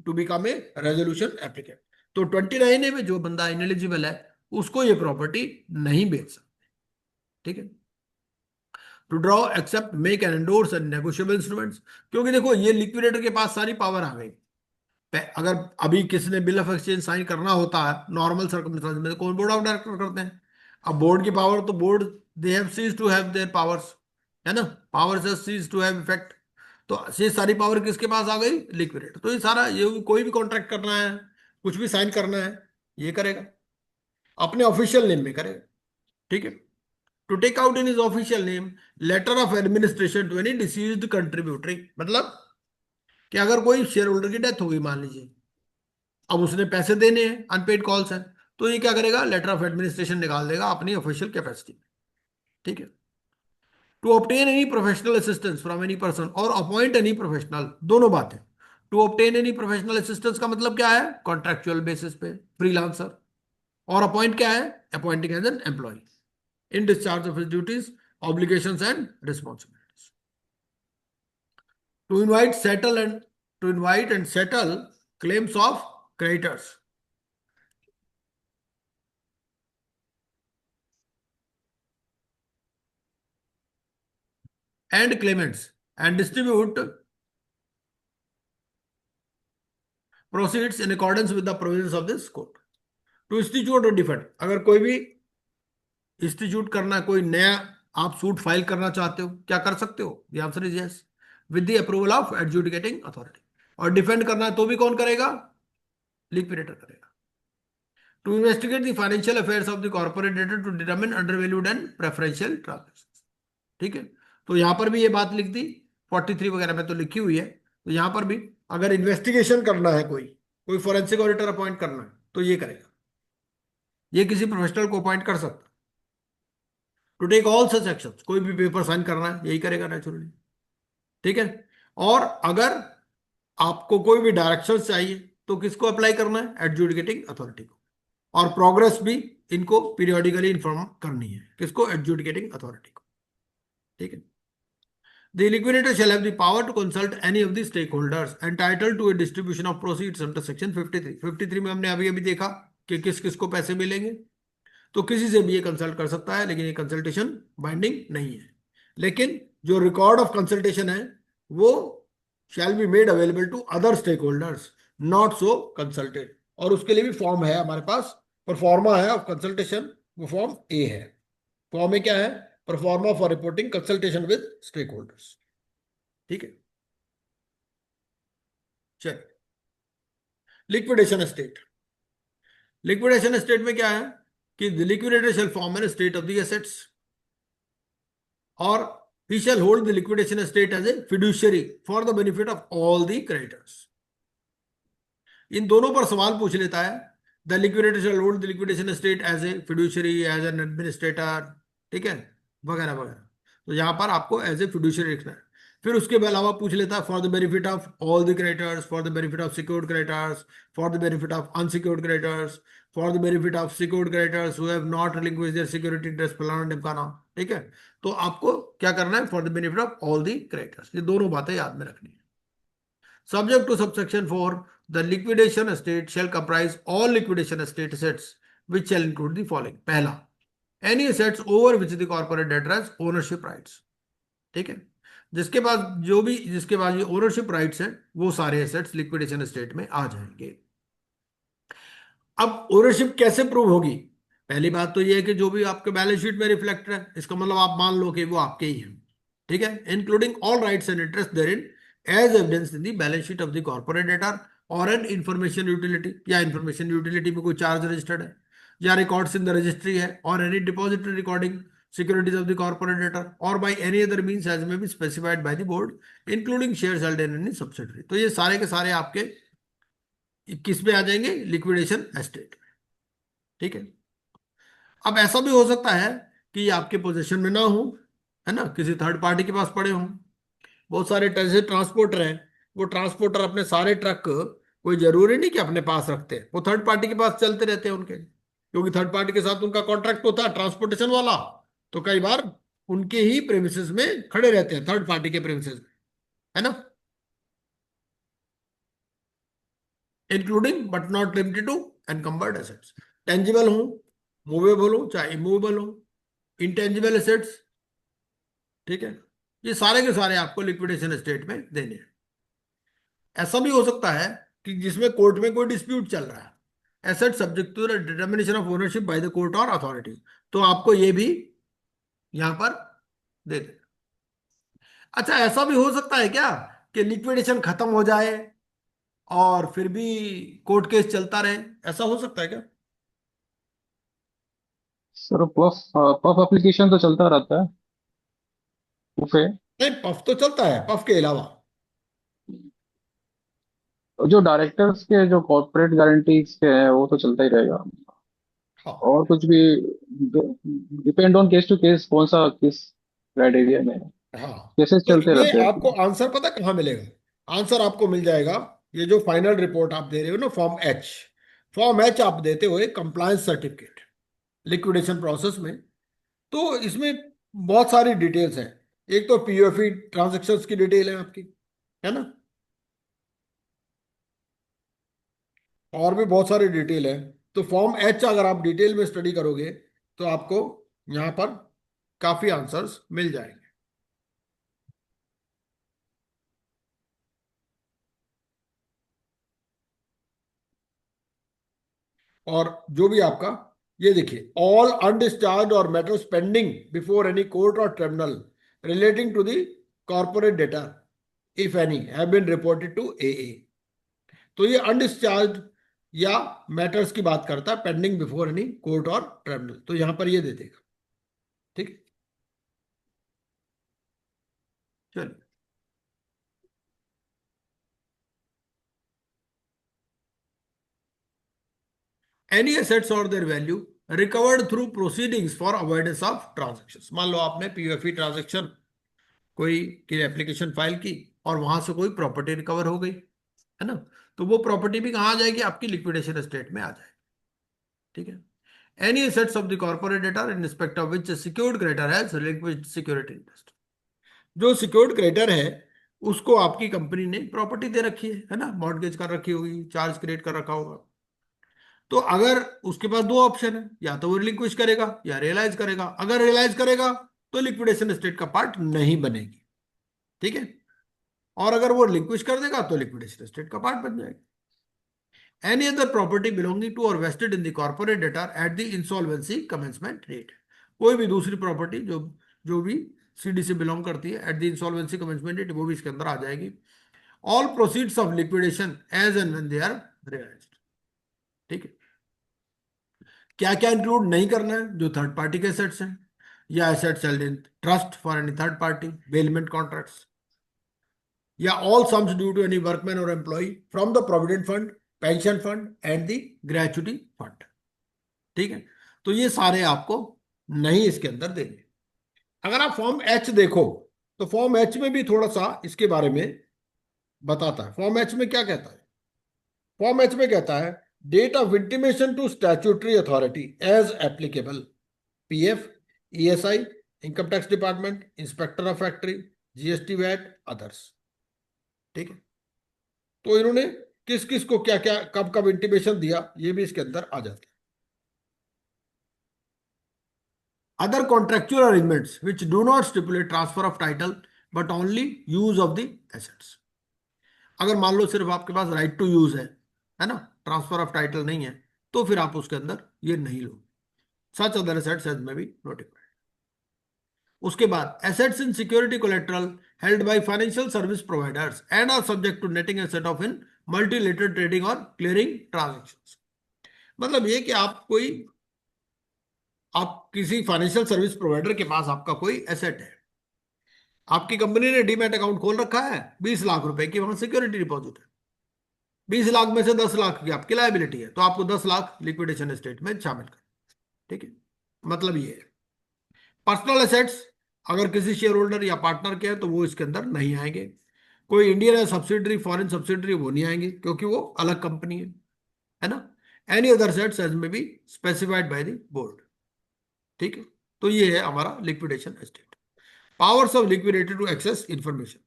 to become a resolution applicant. तो 29A में जो बंदा इनएलिजिबल है उसको ये प्रॉपर्टी नहीं बेच सकते। ठीक है, to draw accept make and endorse and negotiable instruments, क्योंकि देखो ये लिक्विडेटर के पास सारी पावर आ गई। अगर अभी किसी ने बिल ऑफ एक्सचेंज साइन करना होता है नॉर्मल सर्कमस्टेंस में, तो कौन, बोर्ड ऑफ डायरेक्टर करते हैं। अब बोर्ड की पावर, तो board they have ceased to have their powers, है ना, powers have ceased to have effect. तो ये सारी पावर किसके पास आ गई, लिक्विडेटर। तो ये सारा, ये कोई भी कॉन्ट्रैक्ट करना है, कुछ भी साइन करना है, ये करेगा, अपने ऑफिशियल नेम में करेगा। ठीक है, to take out in his official name letter of administration to any deceased contributory, मतलब कि अगर कोई शेयर होल्डर की डेथ हो गई मान लीजिए, अब उसने पैसे देने हैं, अनपेड कॉल्स हैं, तो ये क्या करेगा, लेटर ऑफ एडमिनिस्ट्रेशन निकाल देगा अपनी ऑफिशियल कैपेसिटी में। ठीक है, to obtain any professional assistance from any person or appoint any professional, दोनों बातें। To obtain any professional assistance का मतलब क्या है, कॉन्ट्रेक्चुअल बेसिस पे फ्रीलांसर, और अपॉइंट क्या है, appointing as an employee. in discharge of his duties, obligations and responsibilities. To invite and settle claims of creditors. And claimants and distribute proceeds in accordance with the provisions of this code. To institute or defend, अगर कोई भी institute करना है, कोई नया आप suit file करना चाहते हो, क्या कर सकते हो? The answer is yes, with the approval of adjudicating authority. और डिफेंड करना है तो भी कौन करेगा? लिक्विडेटर करेगा. To investigate the financial affairs of the corporate debtor to determine undervalued and preferential transactions. ठीक है, तो यहां पर भी ये बात लिख दी, 43 वगैरह में तो लिखी हुई है. तो यहां पर भी अगर इन्वेस्टिगेशन करना है, कोई फोरेंसिक ऑडिटर अपॉइंट करना है, तो ये करेगा. ये किसी प्रोफेशनल को अपॉइंट कर सकता. To take all such actions, कोई भी पेपर साइन करना है, यही करेगा नेचुरली. ठीक है, और अगर आपको कोई भी डायरेक्शन चाहिए तो किसको अप्लाई करना है? एडजुडिकेटिंग अथॉरिटी को. और प्रोग्रेस भी इनको पीरियोडिकली इन्फॉर्म करनी है. किसको? एडजुडिकेटिंग अथॉरिटी को. ठीक है. The liquidator shall have the power to consult any of the stakeholders entitled to a distribution of proceeds under section 53. 53 में हमने अभी अभी देखा कि किस किस को पैसे मिलेंगे. तो किसी से भी ये कंसल्ट कर सकता है, लेकिन ये कंसल्टेशन बाइंडिंग नहीं है. लेकिन जो रिकॉर्ड ऑफ कंसल्टेशन है वो shall be made available to other stakeholders not so consulted. और उसके लिए भी फॉर्म है हमारे पास, परफॉर्मा है ऑफ कंसल्टेशन, वो फॉर्म ए है. फॉर्म में क्या है? Proforma for reporting consultation with stakeholders. ठीक है, चलिए. Liquidation estate. लिक्विडेशन एस्टेट में क्या है कि the liquidator shall form an estate of the assets or he shall hold the liquidation estate as a fiduciary for the benefit of all the creditors. इन दोनों पर सवाल पूछ लेता है. The liquidator shall hold the liquidation estate as a fiduciary, as an administrator, ठीक है, वगैरह वगैरह. तो यहां पर आपको एज ए फिड्यूशियरी लिखना है. फिर उसके अलावा पूछ लेता है for the benefit of all the creditors, for the benefit of secured creditors, for the benefit of unsecured creditors, for the benefit of secured creditors who have not relinquished their security interest फलाना ढिमकाना. ठीक है, तो आपको क्या करना है? For the benefit of all the creditors. ये दोनों बातें याद में रखनी है. Subject to subsection 4, the liquidation estate shall comprise all liquidation estate assets which shall include the following. पहला, any assets over which the corporate debtor has ownership rights. ठीक है, जिसके पास ये ओनरशिप राइट्स हैं वो सारे एसेट्स लिक्विडेशन एस्टेट में आ जाएंगे. अब ओनरशिप कैसे प्रूव होगी? पहली बात तो ये है कि जो भी आपके बैलेंस शीट में रिफ्लेक्ट है, इसका मतलब आप मान लो कि वो आपके ही हैं. ठीक है, including all rights and interest therein as evidence in the balance sheet of the corporate debtor or an information utility, या information utility में कोई चार्ज रजिस्टर्ड है, या रिकॉर्ड्स इन द रजिस्ट्री है, और any depository recording securities of the corporate debtor or by any other means as may be specified by the board including shares held in any subsidiary. तो ये सारे के सारे आपके किस में आ जाएंगे? लिक्विडेशन एस्टेट में. ठीक है, अब ऐसा भी हो सकता है कि ये आपके पोजीशन में ना हो, है ना, किसी थर्ड पार्टी के पास पड़े हों. बहुत सारे जैसे ट्रांसपोर्टर हैं, वो ट्रांसपोर्टर अपने सारे ट्रक कोई जरूरी नहीं कि अपने पास रखते हैं, वो थर्ड पार्टी के पास चलते रहते हैं उनके, क्योंकि थर्ड पार्टी के साथ उनका कॉन्ट्रैक्ट होता है ट्रांसपोर्टेशन वाला. तो कई बार उनके ही प्रेमिसेस में खड़े रहते हैं, थर्ड पार्टी के प्रेमिसेस में, है ना. Including but not limited to encumbered assets. Tangible हो, मूवेबल हो, चाहे इमूवेबल हो, इंटेंजिबल एसेट्स. ठीक है, ये सारे के सारे आपको लिक्विडेशन एस्टेट में देने हैं. ऐसा भी हो सकता है कि जिसमें कोर्ट में कोई डिस्प्यूट चल रहा है, asset subject to the determination of ownership by the court or authority, तो आपको ये भी यहां पर दे दे. अच्छा, ऐसा भी हो सकता है क्या कि लिक्विडेशन खत्म हो जाए और फिर भी कोर्ट केस चलता रहे? ऐसा हो सकता है क्या? सर पफ पफ एप्लीकेशन तो चलता रहता है उफे. नहीं, पफ तो चलता है, पफ के अलावा जो डायरेक्टर्स के जो कॉर्पोरेट गारंटीज के हैं वो तो चलता ही रहेगा. हाँ. और कुछ भी depend on case to case, कौन सा किस क्राइटेरिया में हाँ, केसेस तो चलते ये रहते हैं. आपको आंसर पता कहाँ मिलेगा? आंसर आपको मिल जाएगा, ये जो फाइनल रिपोर्ट आप दे रहे हो ना, फॉर्म एच. फॉर्म एच आप देते हुए कंप्लायंस सर्टिफिकेट लिक्विडेशन प्रोसेस में तो इसमें बहुत सारी डिटेल्स हैं। एक तो पीयूएफई ट्रांजेक्शन्स की डिटेल है आपकी, है ना, और भी बहुत सारी डिटेल है। तो फॉर्म एच अगर आप डिटेल में स्टडी करोगे तो आपको यहां पर काफी आंसर्स मिल जाएंगे। और जो भी आपका, ये देखिए, ऑल अनडिस्चार्ज और matters pending before any court और tribunal relating to the corporate debtor if any have been reported to AA. तो ये अनडिस्चार्ज या मैटर्स की बात करता है, पेंडिंग बिफोर एनी कोर्ट और ट्रिब्यूनल, तो यहां पर ये दे देगा। ठीक, चलिए। एनी एसेट्स और their value recovered through proceedings for avoidance of transactions. मान लो आपने पीयूएफई ट्रांजेक्शन कोई की एप्लीकेशन फाइल की और वहां से कोई प्रॉपर्टी रिकवर हो गई, है ना, तो वो प्रॉपर्टी भी कहाँ आ जाएगी, आपकी लिक्विडेशन स्टेट में आ जाएगी। ठीक है। Any assets of the corporate debtor in respect of which secured creditor has relinquished security interest. जो सिक्योर्ड क्रेडिटर है उसको आपकी कंपनी ने प्रॉपर्टी दे रखी है ना, मॉर्गेज कर रखी होगी, चार्ज क्रिएट कर रखा होगा। तो अगर उसके पास दो ऑप्शन है, या तो वो रिलिक्विश करेगा या रियलाइज करेगा। अगर रियलाइज करेगा तो लिक्विडेशन स्टेट का पार्ट नहीं बनेगी। ठीक है। और अगर वो रिलिक्विश कर देगा तो लिक्विडेशन स्टेट का पार्ट बन जाएगा। Any other property belonging to और vested in the corporate debtor at the insolvency commencement date. कोई भी दूसरी प्रॉपर्टी जो जो भी सीडी से बिलोंग करती है at the insolvency commencement date, वो भी इसके अंदर आ जाएगी। All proceeds of liquidation as and when they are realised. ठीक है। क्या क्या इंक्लूड नहीं करना है, जो थर्ड पार्टी के एसेट्स हैं या assets held in trust for any third party, bailment contracts, या all sums due to any workman और employee from the provident fund, pension fund and the gratuity fund. ठीक है। तो ये सारे आपको नहीं इसके अंदर देंगे। अगर आप फॉर्म एच देखो तो फॉर्म एच में भी थोड़ा सा इसके बारे में बताता है। फॉर्म एच में क्या कहता है? फॉर्म एच में कहता है date of intimation to statutory authority as applicable, PF, ESI, income tax department, inspector of factory, GST, VAT, others. ठीक है। तो इन्होंने किस किस को क्या क्या कब कब इंटीमेशन दिया, ये भी इसके अंदर आ जाता है। Other contractual arrangements which do not stipulate transfer of title but only use of the assets. अगर मान लो सिर्फ आपके पास राइट टू यूज है ना, ट्रांसफर ऑफ टाइटल नहीं है, तो फिर आप उसके अंदर ये नहीं लो। Such other assets as may be notified. उसके बाद assets in security collateral held by financial service providers and are subject to netting asset off in multilateral trading or clearing transactions. मतलब ये कि आप किसी फाइनेंशियल सर्विस प्रोवाइडर के पास आपका कोई एसेट है, आपकी कंपनी ने डीमैट अकाउंट खोल रखा है, 20 लाख रुपए की वहां सिक्योरिटी डिपॉजिट है, 20 लाख में से 10 लाख की आपकी लायबिलिटी है, तो आपको 10 लाख लिक्विडेशन स्टेट में शामिल कर। ठीक है। मतलब ये है। पर्सनल एसेट्स अगर किसी शेयर होल्डर या पार्टनर के हैं तो वो इसके अंदर नहीं आएंगे। कोई इंडियन है सब्सिडरी, फॉरेन सब्सिडरी, वो नहीं आएंगे क्योंकि वो अलग कंपनी है ना। Any other assets as may be specified by the board. ठीक है। तो ये है हमारा liquidation state. Powers of liquidator to access information,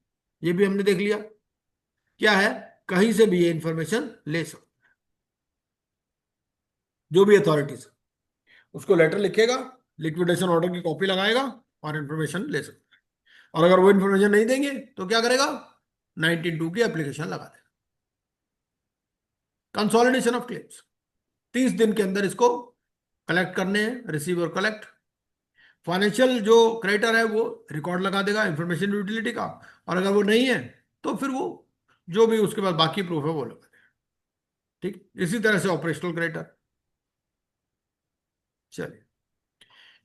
ये भी हमने देख लिया। क्या है? कहीं से भी ये इंफॉर्मेशन ले सकते, जो भी अथॉरिटीज उसको लेटर लिखेगा, लिक्विडेशन ऑर्डर की कॉपी लगाएगा और इंफॉर्मेशन ले सकता है। और अगर वो इंफॉर्मेशन नहीं देंगे तो क्या करेगा? 19(2) की एप्लीकेशन लगा देगा। कंसोलिडेशन ऑफ क्लेम्स, 30 दिन के अंदर इसको कलेक्ट करने हैं, रिसीव और कलेक्ट। फाइनेंशियल जो क्रेडिटर है वो रिकॉर्ड लगा देगा इंफॉर्मेशन यूटिलिटी का, और अगर वो नहीं है तो फिर वो जो भी उसके पास बाकी प्रूफ है वो लगा देगा। ठीक। इसी तरह से ऑपरेशनल क्रेडिटर। चलिए,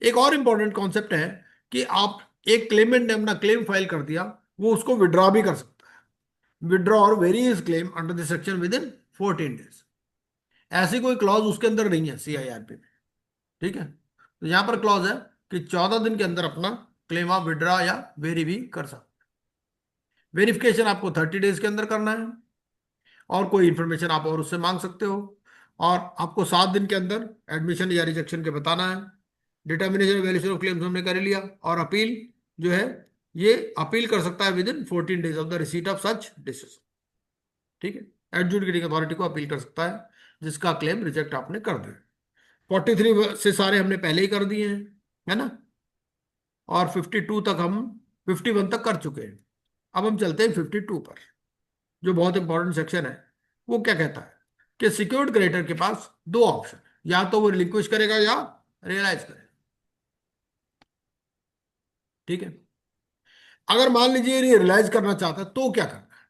एक और इंपॉर्टेंट कॉन्सेप्ट है कि आप, एक क्लेमेंट ने अपना क्लेम फाइल कर दिया, वो उसको विड्रॉ भी कर सकता है। विड्रॉ और very his claim under the section with in 14 days. ऐसी कोई क्लॉज उसके अंदर नहीं है सीआईआरपी में। ठीक है। तो यहां पर क्लॉज है कि 14 दिन के अंदर अपना क्लेम आप विड्रॉ या वेरी भी कर सकते। वेरिफिकेशन आपको 30 डेज के अंदर करना है, और कोई इंफॉर्मेशन आप और उससे मांग सकते हो, और आपको 7 दिन के अंदर एडमिशन या रिजेक्शन के बताना है। डिटर्मिनेशन वैल्यूशन ऑफ क्लेम्स हमने कर लिया, और अपील जो है ये अपील कर सकता है with in 14 days of the receipt of such decision. ठीक है, एडजुडिकेटिंग अथॉरिटी को अपील कर सकता है जिसका क्लेम रिजेक्ट आपने कर दिया। 43 से सारे हमने पहले ही कर दिए हैं, है ना, और 52 तक हम 51 तक कर चुके हैं। अब हम चलते हैं 52 पर, जो बहुत इंपॉर्टेंट सेक्शन है। वो क्या कहता है कि सिक्योर्ड क्रेडिटर के पास दो ऑप्शन है, या तो वो रिलिंक्विश करेगा या रियलाइज करेगा। ठीक है, अगर मान लीजिए ये रियलाइज करना चाहता है तो क्या करना है?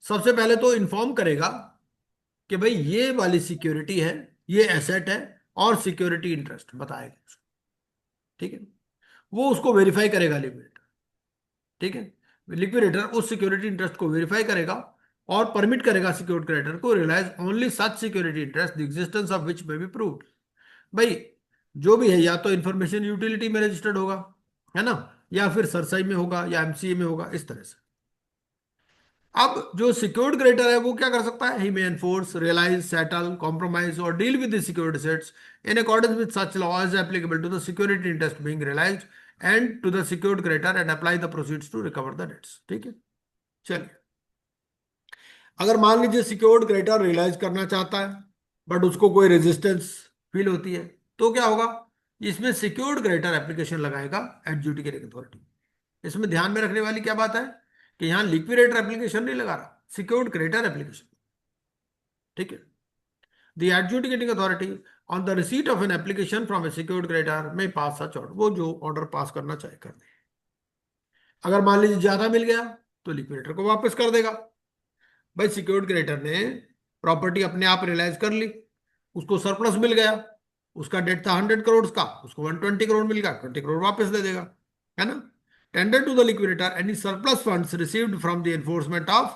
सबसे पहले तो इन्फॉर्म करेगा कि भाई ये वाली सिक्योरिटी है, ये एसेट है, और सिक्योरिटी इंटरेस्ट बताएगा उसको। ठीक है, वो उसको वेरीफाई करेगा लिक्विडेटर। ठीक है, लिक्विडेटर उस सिक्योरिटी इंटरेस्ट को वेरीफाई करेगा और परमिट करेगा सिक्योर्ड क्रेडिटर को realise only such security interest the existence of which may be proved. भाई जो भी है, या तो इंफॉर्मेशन यूटिलिटी में रजिस्टर्ड होगा, है ना, या फिर सरसाई में होगा, या एमसीए में होगा, इस तरह से। अब जो सिक्योर्ड क्रेडिटर है वो क्या कर सकता है? He may enforce, realise, settle, compromise or deal with the secured assets in accordance with such law as applicable to the security interest being realised and to the secured creditor and apply the proceeds to recover the debts. ठीक है, चलिए, अगर मान लीजिए secured creditor realise करना चाहता है but उसको कोई रेजिस्टेंस फील होती है, तो क्या होगा? इसमें सिक्योर्ड क्रेडिटर एप्लीकेशन लगाएगा एडजुडिकेटिंग अथॉरिटी। इसमें ध्यान में रखने वाली क्या बात है कि यहां लिक्विडेटर एप्लीकेशन नहीं लगा रहा, सिक्योर्ड क्रेडिटर एप्लीकेशन। ठीक है, the adjudicating authority on the receipt of an application from A secured creditor में पास सच ऑर्डर, वो जो ऑर्डर पास करना चाहे कर दे। अगर मान लीजिए ज्यादा मिल गया तो लिक्विडेटर को वापस कर देगा। भाई सिक्योर्ड क्रेडिटर ने प्रॉपर्टी अपने आप रियलाइज कर ली, उसको सरप्लस मिल गया, उसका डेट था 100 करोड़ का, उसको 120 करोड़ मिल गया, 20 करोड़ वापस दे देगा, है ना। Tender to the liquidator any surplus funds received from the enforcement of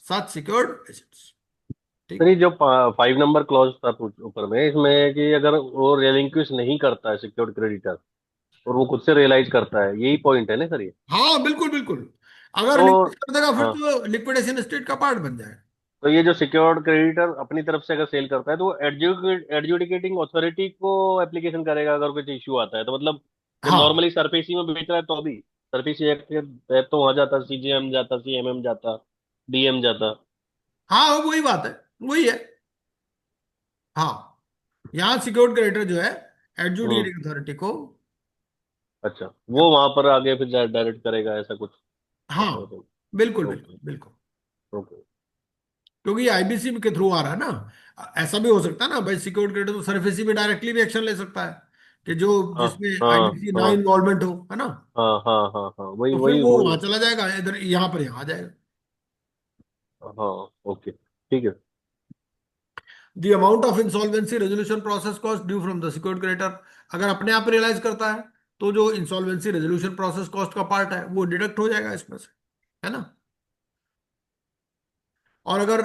such secured assets. Sir ठीक। ये जो 5 नंबर क्लॉज था ऊपर में, इसमें कि अगर वो रेलिंक्विश नहीं करता है सिक्योर्ड क्रेडिटर और वो खुद से रियलाइज करता है, यही पॉइंट है ना सर ये? हाँ बिल्कुल बिल्कुल, अगर तो रिलीज कर देगा फिर हाँ, तो लिक्विडेशन स्टेट का पार्ट बन जाएगा। तो ये जो सिक्योर्ड क्रेडिटर अपनी तरफ से अगर सेल करता है तो वो एडजुडिकेटिंग अथॉरिटी को एप्लीकेशन करेगा अगर कुछ इश्यू आता है तो? मतलब जब हाँ नॉर्मली सरफेसी में बेच रहा है तो अभी सरफेसी एक्ट के तहत तो वहां जाता, सीजीएम जाता, सीएमएम जाता, डीएम जाता। हाँ वही बात है, वही है। हाँ, यहाँ सिक्योर्ड क्रेडिटर जो है हम्म। एडजुडिकेटिंग अथॉरिटी को। अच्छा, वो वहां पर आगे फिर डायरेक्ट करेगा ऐसा कुछ? हाँ ओके। बिल्कुल बिल्कुल ओके। बिल्कुल, ओके। क्योंकि ये आईबीसी के थ्रू आ रहा है ना। ऐसा भी हो सकता है ना भाई, सिक्योर्ड क्रेडिटर तो सरफेसी में डायरेक्टली भी एक्शन ले सकता है कि जो हाँ जिसमें हाँ आईबीसी ना हाँ इन्वॉल्वमेंट हो, है ना। हाँ हाँ हाँ हाँ, वही तो फिर वही वो वही। वहां चला जाएगा, इधर यहाँ पर यहाँ आ जाएगा। हाँ। ओके, ठीक है। The amount of insolvency resolution process cost due from the secured creditor, अगर अपने आप रियलाइज करता है तो जो इंसॉल्वेंसी रेजोल्यूशन प्रोसेस कॉस्ट का पार्ट है वो डिडक्ट हो जाएगा इसमें से, है ना। और अगर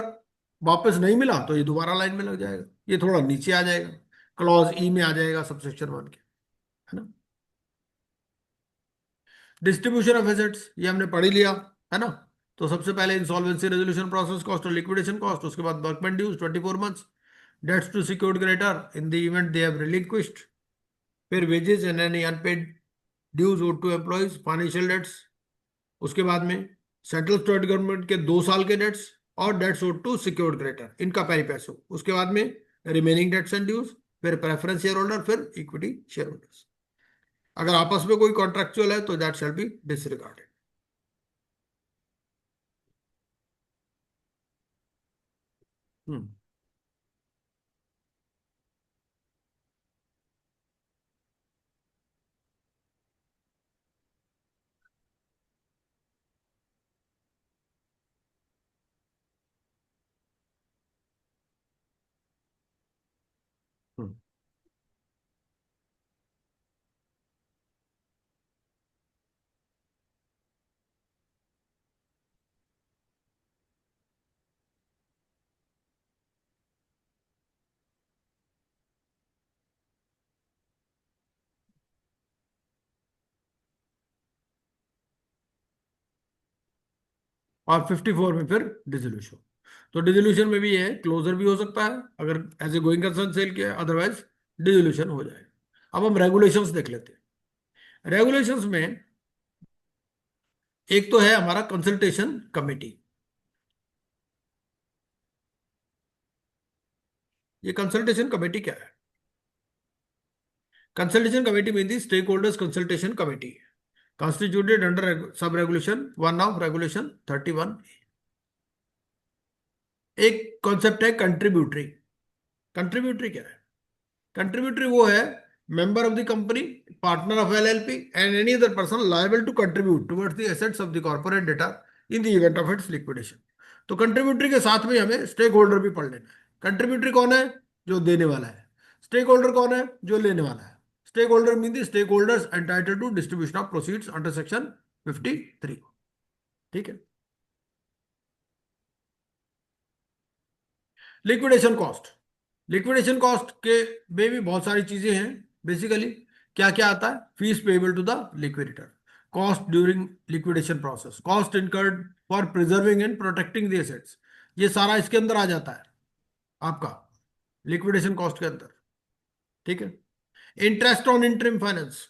वापस नहीं मिला तो ये दोबारा लाइन में लग जाएगा, ये थोड़ा नीचे आ जाएगा, क्लॉज ई में आ जाएगा सबसेक्शन 1 के, है ना। डिस्ट्रीब्यूशन ऑफ एसेट्स ये हमने पढ़ ही लिया, है ना। तो सबसे पहले इंसॉल्वेंसी रेजोल्यूशन प्रोसेस कॉस्ट और लिक्विडेशन कॉस्ट, उसके बाद workman dues 24 months, debts to secured creditor in the event they have relinquished, फिर wages and any unpaid dues owed to employees, financial debts, उसके बाद में सेंट्रल स्टेट गवर्नमेंट के 2 साल के डेट्स, और debts owed to secured creditor इनका pari passu, उसके बाद में रिमेनिंग डेट्स एंड ड्यूज, फिर प्रेफरेंस शेयर होल्डर, फिर इक्विटी शेयर होल्डर्स। अगर आपस में कोई कॉन्ट्रेक्चुअल है तो that shall be disregarded. Hmm. Hmm. और 54 में फिर डिसोल्यूशन। तो डिसोल्यूशन में भी ये है, क्लोजर भी हो सकता है अगर as a going concern sale किया, अदरवाइज डिसोल्यूशन हो जाएगा। अब हम रेगुलेशंस देख लेते हैं। रेगुलेशंस में एक तो है हमारा कंसल्टेशन कमेटी। ये कंसल्टेशन कमेटी क्या है? Consultation committee mean the stakeholders consultation committee, constituted under sub regulation 1 of regulation 31। एक कॉन्सेप्ट है कंट्रीब्यूटरी। कंट्रीब्यूटरी क्या है? कंट्रीब्यूटरी वो है member of the company, partner of LLP and any other person liable to contribute towards the assets of the corporate debtor in the event of its liquidation। तो contributory के साथ में हमें stake holder भी पढ़ लेना है। कंट्रीब्यूटरी कौन है? जो देने वाला है। स्टेक होल्डर कौन है? जो लेने वाला है। Stakeholder mean the stakeholders entitled to distribution of proceeds under section 53। ठीक है। Liquidation cost. लिक्विडेशन कॉस्ट के में भी बहुत सारी चीजें हैं। बेसिकली क्या क्या आता है? Fees payable to the liquidator, cost during liquidation process, cost incurred for preserving and protecting the assets, ये सारा इसके अंदर आ जाता है आपका लिक्विडेशन कॉस्ट के अंदर। ठीक है। इंटरेस्ट ऑन इंटरिम फाइनेंस,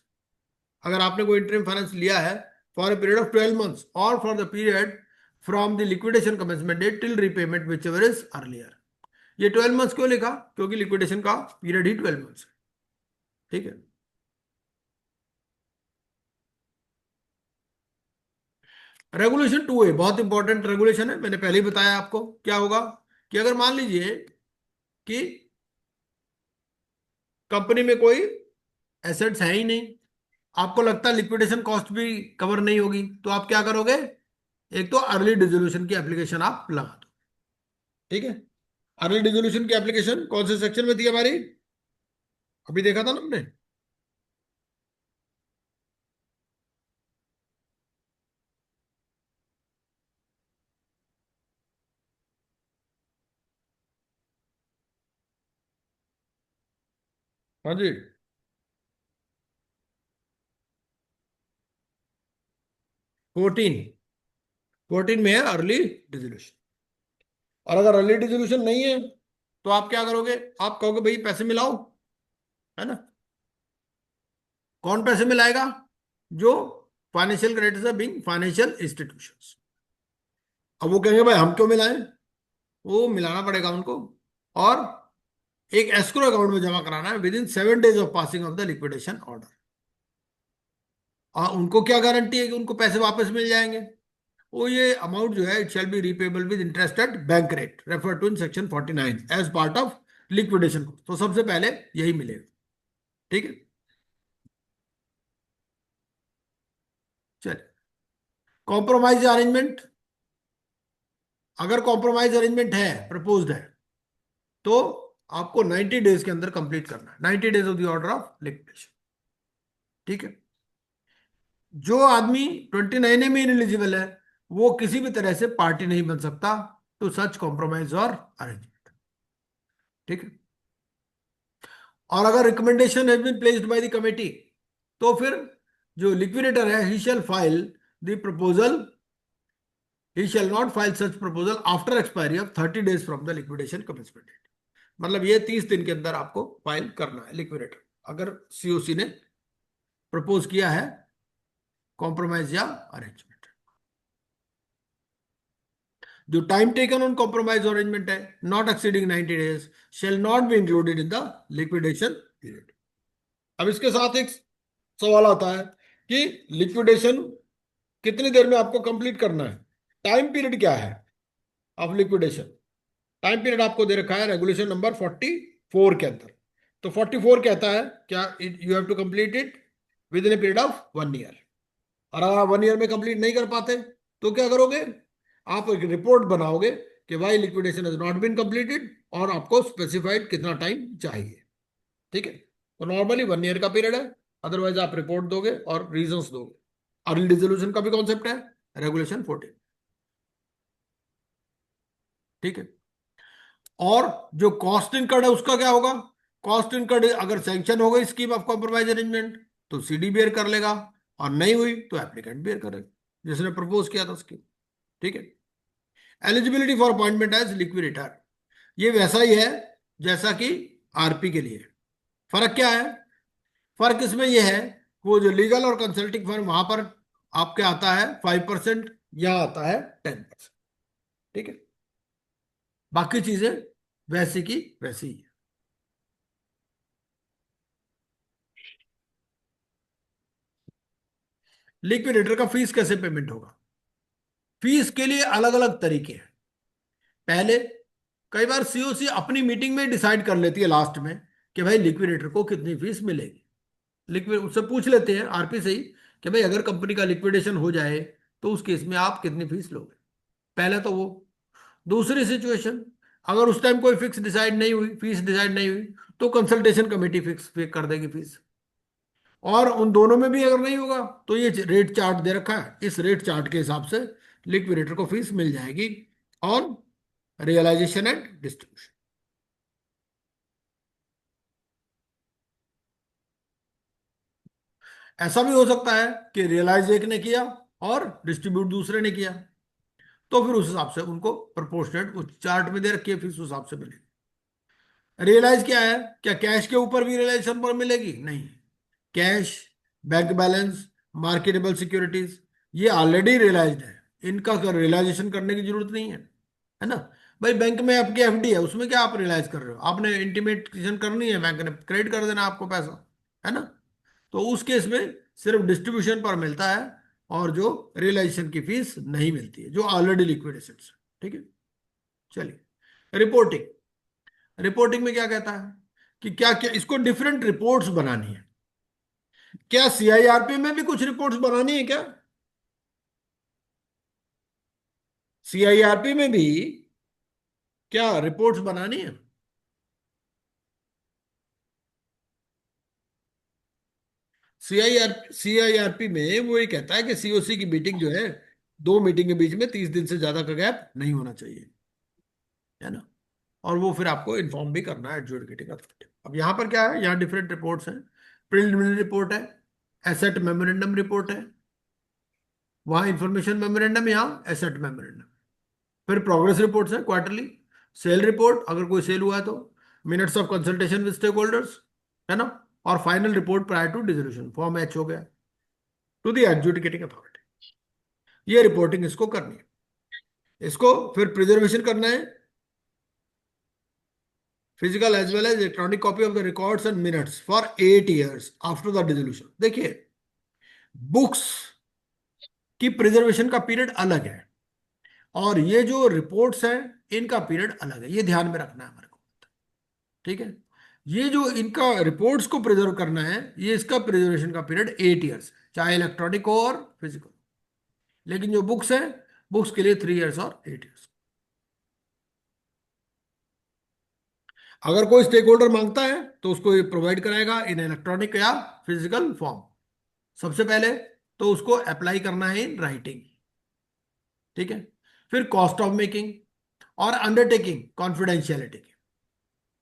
अगर आपने कोई इंटरिम फाइनेंस लिया है for a period of 12 months और for the period from the liquidation commencement date till repayment whichever is earlier. ये 12 months क्यों लिखा? क्योंकि लिक्विडेशन का पीरियड ही 12 months है। ठीक है। रेगुलेशन 2A बहुत इंपॉर्टेंट रेगुलेशन है, मैंने पहले ही बताया आपको। क्या होगा कि अगर मान लीजिए कि कंपनी में कोई एसेट्स है ही नहीं, आपको लगता है लिक्विडेशन कॉस्ट भी कवर नहीं होगी, तो आप क्या करोगे? एक तो अर्ली डिसोल्यूशन की एप्लीकेशन आप लगा दो। ठीक है। अर्ली डिसोल्यूशन की एप्लीकेशन कौन से सेक्शन में थी हमारी? अभी देखा था ना हमने। हाँ जी, 14 में है अर्ली डिसोल्यूशन। और अगर अर्ली डिसोल्यूशन नहीं है तो आप क्या करोगे? आप कहोगे भाई पैसे मिलाओ, है ना। कौन पैसे मिलाएगा? जो फाइनेंशियल क्रेडिटर्स है बीइंग फाइनेंशियल इंस्टीट्यूशंस। अब वो कहेंगे भाई हम क्यों मिलाएं? वो मिलाना पड़ेगा उनको, और एक एस्क्रो अकाउंट में जमा कराना है with in 7 days of passing of the liquidation order. और उनको क्या गारंटी है कि उनको पैसे वापस मिल जाएंगे? वो ये अमाउंट जो है it shall be repayable with interest at bank rate refer to in section 49 as part of liquidation. तो सबसे पहले यही मिलेगा। ठीक है। चलिए, कॉम्प्रोमाइज अरेंजमेंट। अगर कॉम्प्रोमाइज अरेंजमेंट है, प्रपोज्ड है, तो आपको 90 days के अंदर कंप्लीट करना है, 90 days of the order of liquidation. ठीक है। जो आदमी 29A में इनएलिजिबल है वो किसी भी तरह से पार्टी नहीं बन सकता टू सच कॉम्प्रोमाइज और अरेंजमेंट। ठीक है। और अगर recommendation has been placed by the committee, तो फिर जो लिक्विडेटर है he shall file the proposal, he shall not file such proposal after expiry of 30 days from the liquidation commencement date। मतलब ये 30 दिन के अंदर आपको फाइल करना है लिक्विडेटर, अगर सीओसी ने प्रपोज किया है कॉम्प्रोमाइज या अरेंजमेंट। जो time taken on compromise arrangement है not exceeding 90 days shall not be included in the liquidation period. अब इसके साथ एक सवाल आता है कि लिक्विडेशन कितनी देर में आपको कंप्लीट करना है? टाइम पीरियड क्या है ऑफ लिक्विडेशन? टाइम पीरियड आपको दे रखा है रेगुलेशन नंबर 44 के अंदर। तो 44 कहता है क्या? You have to complete it within a period of 1 year। और अगर आप 1 year में कंप्लीट नहीं कर पाते तो क्या करोगे? आप एक रिपोर्ट बनाओगे कि why liquidation has not been completed, और आपको स्पेसिफाइड कितना टाइम चाहिए। ठीक है। तो नॉर्मली 1 year का पीरियड है, अदरवाइज आप रिपोर्ट दोगे और रीजंस दोगे। अर्ली डिसोल्यूशन का भी कॉन्सेप्ट है रेगुलेशन 14। ठीक है। और जो कॉस्ट इनकर्ड है उसका क्या होगा? कॉस्ट इनकर्ड अगर सैंक्शन हो गई स्कीम ऑफ कॉम्प्रोमाइज अरेंजमेंट तो सीडी बेयर कर लेगा, और नहीं हुई तो एप्लीकेंट बेयर करेगा जिसने प्रपोज किया था स्कीम। ठीक है। Eligibility for appointment as liquidator, ये वैसा ही है जैसा कि आरपी के लिए। फर्क क्या है? फर्क इसमें यह है, वो जो लीगल और कंसल्टिंग फर्म वहां पर आपके आता है 5%, यहां आता है 10%। ठीक है, बाकी चीजें वैसी की वैसी ही है। लिक्विडेटर का फीस कैसे पेमेंट होगा? फीस के लिए अलग अलग तरीके हैं। पहले, कई बार सीओसी अपनी मीटिंग में डिसाइड कर लेती है लास्ट में कि भाई लिक्विडेटर को कितनी फीस मिलेगी। लिक्विड उससे पूछ लेते हैं आरपी से ही कि भाई अगर कंपनी का लिक्विडेशन हो जाए तो उस केस में आप कितनी फीस लोगे। पहले तो वो। दूसरी सिचुएशन, अगर उस टाइम कोई फिक्स डिसाइड नहीं हुई, फीस डिसाइड नहीं हुई, तो कंसल्टेशन कमेटी फिक्स कर देगी फीस। और उन दोनों में भी अगर नहीं होगा तो ये रेट चार्ट दे रखा है, इस रेट चार्ट के हिसाब से लिक्विडेटर को फीस मिल जाएगी ऑन रियलाइजेशन एंड डिस्ट्रीब्यूशन। ऐसा भी हो सकता है कि रियलाइज एक ने किया और डिस्ट्रीब्यूट दूसरे ने किया, तो फिर उस हिसाब से उनको प्रोपोर्शनेट उस चार्ट में दे रखी है फीस, उस हिसाब से मिलेगी। रियलाइज क्या है? क्या कैश के ऊपर भी रियलाइजेशन पर मिलेगी? नहीं। Cash, bank balance, marketable securities, ये ऑलरेडी रियलाइज्ड है, इनका रियलाइजेशन करने की जरूरत नहीं है ना। भाई बैंक में आपकी एफडी है, उसमें क्या आप रियलाइज कर रहे हो? आपने इंटीमेशन करनी है, बैंक ने क्रेडिट कर देना आपको पैसा, है ना। तो उस केस में सिर्फ डिस्ट्रीब्यूशन पर मिलता है और जो रियलाइजेशन की फीस नहीं मिलती है, जो ऑलरेडी लिक्विड एसेट्स। ठीक है, चलिए रिपोर्टिंग। रिपोर्टिंग में क्या कहता है कि क्या क्या इसको डिफरेंट रिपोर्ट्स बनानी है। क्या सीआईआरपी में भी कुछ रिपोर्ट्स बनानी है क्या? सीआईआरपी में भी क्या रिपोर्ट्स बनानी है? सीआईआरपी में वो ये कहता है कि सीओसी की मीटिंग जो है, दो मीटिंग के बीच में 30 दिन से ज्यादा का गैप नहीं होना चाहिए, है ना। और वो फिर आपको इन्फॉर्म भी करना है एडजुडिकेटिंग अथॉरिटी। अब यहाँ पर क्या है, यहाँ डिफरेंट रिपोर्ट्स हैं। प्रिलिमिनरी रिपोर्ट है, एसेट मेमोरेंडम रिपोर्ट है, वहां इंफॉर्मेशन मेमोरेंडम, यहाँ एसेट मेमोरेंडम। फिर प्रोग्रेस रिपोर्ट्स है क्वार्टरली, सेल रिपोर्ट अगर कोई सेल हुआ है तो, minutes of consultation with stakeholders, है ना, और final report prior to dissolution, form H हो गया, टू द एडजुडिकेटिंग अथॉरिटी। ये रिपोर्टिंग इसको करनी है। इसको फिर प्रिजर्वेशन करना है, physical as well as electronic copy of the records and minutes for 8 years after the dissolution. देखिए, बुक्स की प्रिजर्वेशन का पीरियड अलग है और ये जो रिपोर्ट्स हैं इनका पीरियड अलग है, ये ध्यान में रखना है हमारे को। ठीक है, ये जो इनका रिपोर्ट्स को प्रिजर्व करना है, ये इसका प्रिजर्वेशन का पीरियड 8 years, चाहे इलेक्ट्रॉनिक हो और फिजिकल। लेकिन जो बुक्स है, बुक्स के लिए 3 years और 8 years। अगर कोई स्टेक होल्डर मांगता है तो उसको ये प्रोवाइड कराएगा इन इलेक्ट्रॉनिक या फिजिकल फॉर्म। सबसे पहले तो उसको अप्लाई करना है इन राइटिंग। ठीक है, फिर cost of making or undertaking confidentiality की।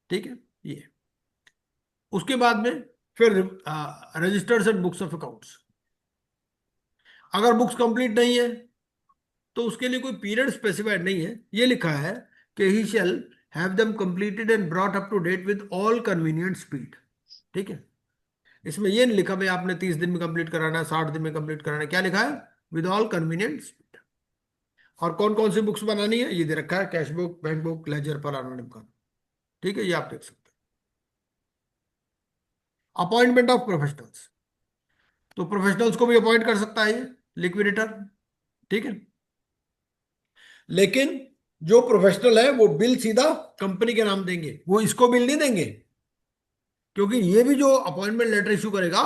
ठीक है, ये उसके बाद में फिर registers and books of accounts. अगर बुक्स कंप्लीट नहीं है तो उसके लिए कोई पीरियड स्पेसिफाइड नहीं है, ये लिखा है कि he shall have them completed and brought up to date with all convenient speed. ठीक है, इसमें ये नहीं लिखा भाई आपने 30 दिन में कंप्लीट कराना है, 60 दिन में कंप्लीट कराना है, क्या लिखा है? With all convenient speed. और कौन कौन सी बुक्स बनानी है ये दे रखा है, cash book, bank book, ledger, पर का। ठीक है, ये आप देख सकते हैं। अपॉइंटमेंट ऑफ प्रोफेशनल्स, तो प्रोफेशनल्स को भी अपॉइंट कर सकता है ये लिक्विडेटर। ठीक है, लेकिन जो प्रोफेशनल है वो बिल सीधा कंपनी के नाम देंगे, वो इसको बिल नहीं देंगे, क्योंकि ये भी जो अपॉइंटमेंट लेटर इशू करेगा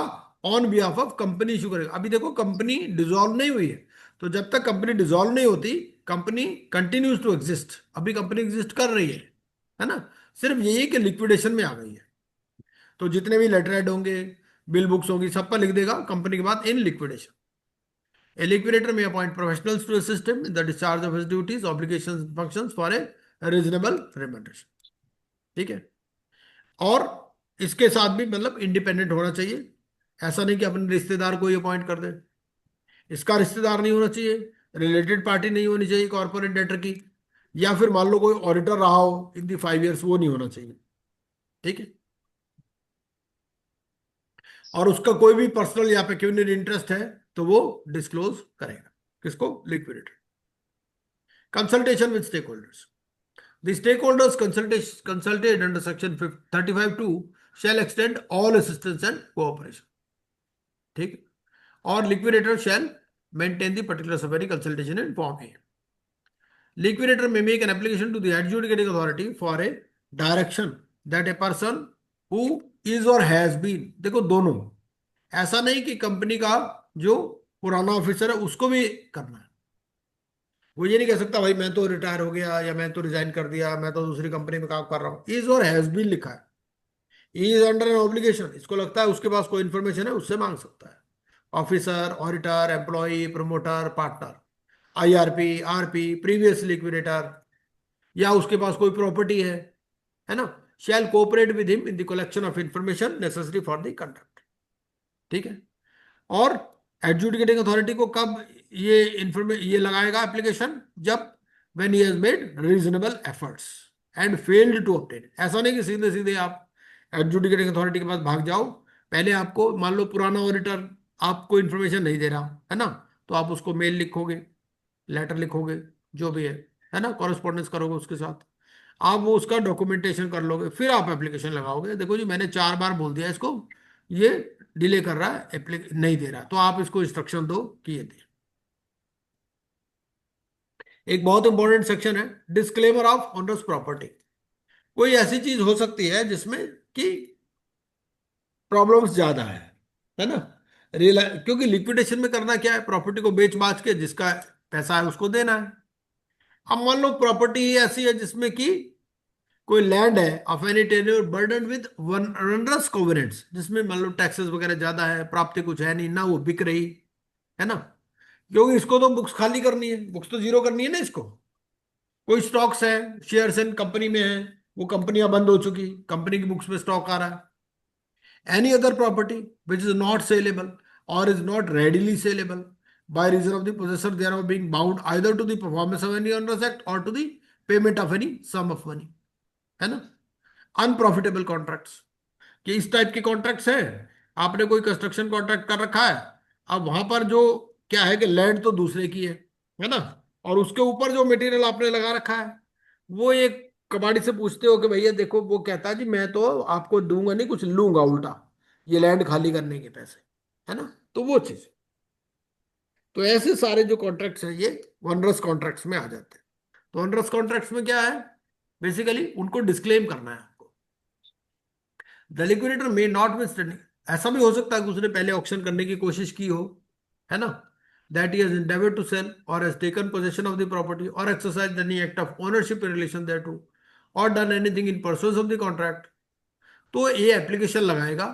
on behalf of company issue करेगा। अभी देखो कंपनी डिसॉल्व नहीं हुई है, तो जब तक कंपनी डिसॉल्व नहीं होती कंपनी कंटिन्यूज टू एग्जिस्ट। अभी कंपनी एग्जिस्ट कर रही है ना। सिर्फ यही है कि लिक्विडेशन में आ गई है, तो जितने भी लेटर हेड होंगे, बिल बुक्स होंगी, सब पर लिख देगा कंपनी के बाद इन liquidation. A liquidator may appoint professionals to assist him in the discharge of his duties, obligations, and functions for a reasonable remuneration. ठीक है, और इसके साथ भी मतलब इंडिपेंडेंट होना चाहिए। ऐसा नहीं कि अपने रिश्तेदार को ही अपॉइंट कर दे, इसका रिश्तेदार नहीं होना चाहिए, रिलेटेड पार्टी नहीं होनी चाहिए कॉर्पोरेट डेटर की, या फिर मान लो कोई ऑडिटर रहा हो इन दी 5 years, वो नहीं होना चाहिए। ठीक है, और उसका कोई भी पर्सनल या पेक्यूनियर इंटरेस्ट है तो वो डिस्क्लोज करेगा। किसको? Liquidator. Consultation with stakeholders. The stakeholders consulted under section 35(2) shall extend all assistance and cooperation. ठीक है? और liquidator shall maintain the particular summary consultation and inform him. Liquidator may make an application to the adjudicating authority for a direction that a person who is or has been, देखो दोनों, ऐसा नहीं कि company का जो पुराना officer है उसको भी करना है। वो ये नहीं कह सकता भाई मैं तो रिटायर हो गया या मैं तो रिजाइन कर दिया, मैं तो दूसरी कंपनी में काम कर रहा हूँ। इज और हैज बीन लिखा है, इज अंडर एन ऑब्लिगेशन, इसको लगता है उसके पास कोई इंफॉर्मेशन है उससे मांग सकता है। Officer, auditor, employee, promoter, partner, IRP, RP, previous liquidator, या उसके पास कोई प्रॉपर्टी है ना, shall cooperate with him in the collection of information necessary for the conduct. ठीक है? और एडजुडिकेटिंग अथॉरिटी को कब ये लगाएगा एप्लीकेशन? जब when he has made reasonable efforts and failed to obtain. ऐसा नहीं कि सीधे सीधे आप एडजुडिकेटिंग अथॉरिटी के पास भाग जाओ। पहले आपको मान लो पुराना ऑडिटर आपको इंफॉर्मेशन नहीं दे रहा है ना, तो आप उसको मेल लिखोगे, लेटर लिखोगे, जो भी है ना, कॉरेस्पॉन्डेंस करोगे उसके साथ, आप वो उसका डॉक्यूमेंटेशन कर लोगे, फिर आप एप्लीकेशन लगाओगे। देखो जी मैंने 4 बार बोल दिया इसको, ये डिले कर रहा है, नहीं दे रहा, तो आप इसको इंस्ट्रक्शन दो कि ये दे। एक बहुत इंपॉर्टेंट सेक्शन है डिस्क्लेमर ऑफ ऑनरस प्रॉपर्टी। कोई ऐसी चीज हो सकती है जिसमें कि प्रॉब्लम्स ज्यादा है ना, क्योंकि लिक्विडेशन में करना क्या है, प्रॉपर्टी को बेच बाच के जिसका पैसा है उसको देना है। अब मान लो प्रॉपर्टी ऐसी है जिसमें कि कोई लैंड है of any tenure burden with onerous covenants, जिसमें मान लो टैक्सेस वगैरह ज्यादा है, प्राप्ति कुछ है नहीं ना, वो बिक रही है ना, क्योंकि इसको तो बुक्स खाली करनी है, बुक्स तो जीरो करनी है ना इसको। कोई स्टॉक्स है, शेयर्स इन कंपनी में है, वो कंपनियां बंद हो चुकी, कंपनी की बुक्स में स्टॉक आ रहा है। Any other property which is not saleable और is not readily saleable by reason of the possessor thereof being bound either to the performance of any onerous act or to the payment of any sum of money, है ना। Unprofitable contracts, कि इस type के contracts हैं, आपने कोई construction contract कर रखा है, अब वहां पर जो क्या है कि लैंड तो दूसरे की है ना, और उसके ऊपर जो मटेरियल आपने लगा रखा है वो एक कबाड़ी से पूछते हो कि भैया देखो, वो कहता है जी मैं तो आपको दूंगा नहीं, कुछ लूंगा उल्टा, ये लैंड खाली करने के पैसे, है ना, तो वो चीज। तो ऐसे सारे जो कॉन्ट्रैक्ट्स हैं ये वनरस कॉन्ट्रैक्ट्स में आ जाते हैं। तो वनरस कॉन्ट्रैक्ट्स में क्या है, बेसिकली उनको डिस्क्लेम करना है आपको। The liquidator may not withstanding, ऐसा भी हो सकता है कि उसने पहले ऑक्शन करने की कोशिश की हो, है ना, that he has endeavoured to sell और has taken possession of the property और exercised any act of ownership in relation thereto और done anything in pursuance of the contract, तो ये एप्लीकेशन लगाएगा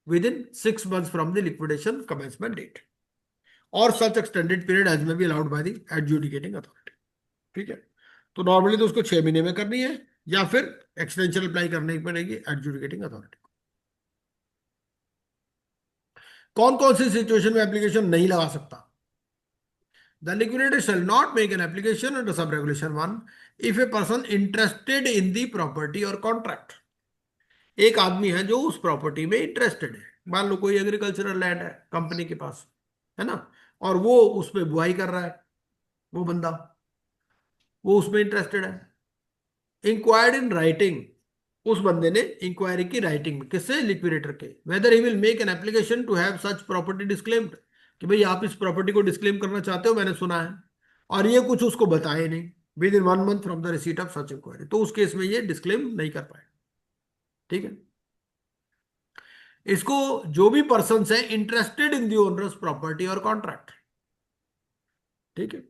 within 6 months from the liquidation commencement date, और such extended period as may be allowed by the adjudicating authority. ठीक है? तो normally तो उसको 6 महीने में करनी है या फिर एक्सटेंशन अप्लाई करनी पड़ेगी एडजुडिकेटिंग अथॉरिटी को। कौन कौन सी सिचुएशन में एप्लीकेशन नहीं लगा सकता? The liquidator shall not make an application under sub regulation 1 if a person interested in the property और कॉन्ट्रैक्ट। एक आदमी है जो उस प्रॉपर्टी में इंटरेस्टेड है, मान लो कोई एग्रीकल्चरल लैंड है कंपनी के पास, है ना, और वो उसमें बुआई कर रहा है, वो बंदा वो उसमें इंटरेस्टेड है। इंक्वायर्ड इन राइटिंग, उस बंदे ने इंक्वायरी की राइटिंग में, किससे? लिक्विडेटर के। Whether he will make an application to have such property disclaimed, कि भाई आप इस प्रॉपर्टी को डिस्क्लेम करना चाहते हो, मैंने सुना है, और ये कुछ उसको बताए नहीं, within 1 month from the receipt of such inquiry, तो उस केस में ये डिस्क्लेम नहीं कर पाए। ठीक है? इसको जो भी पर्सन है interested in the owners property और कॉन्ट्रैक्ट, ठीक है,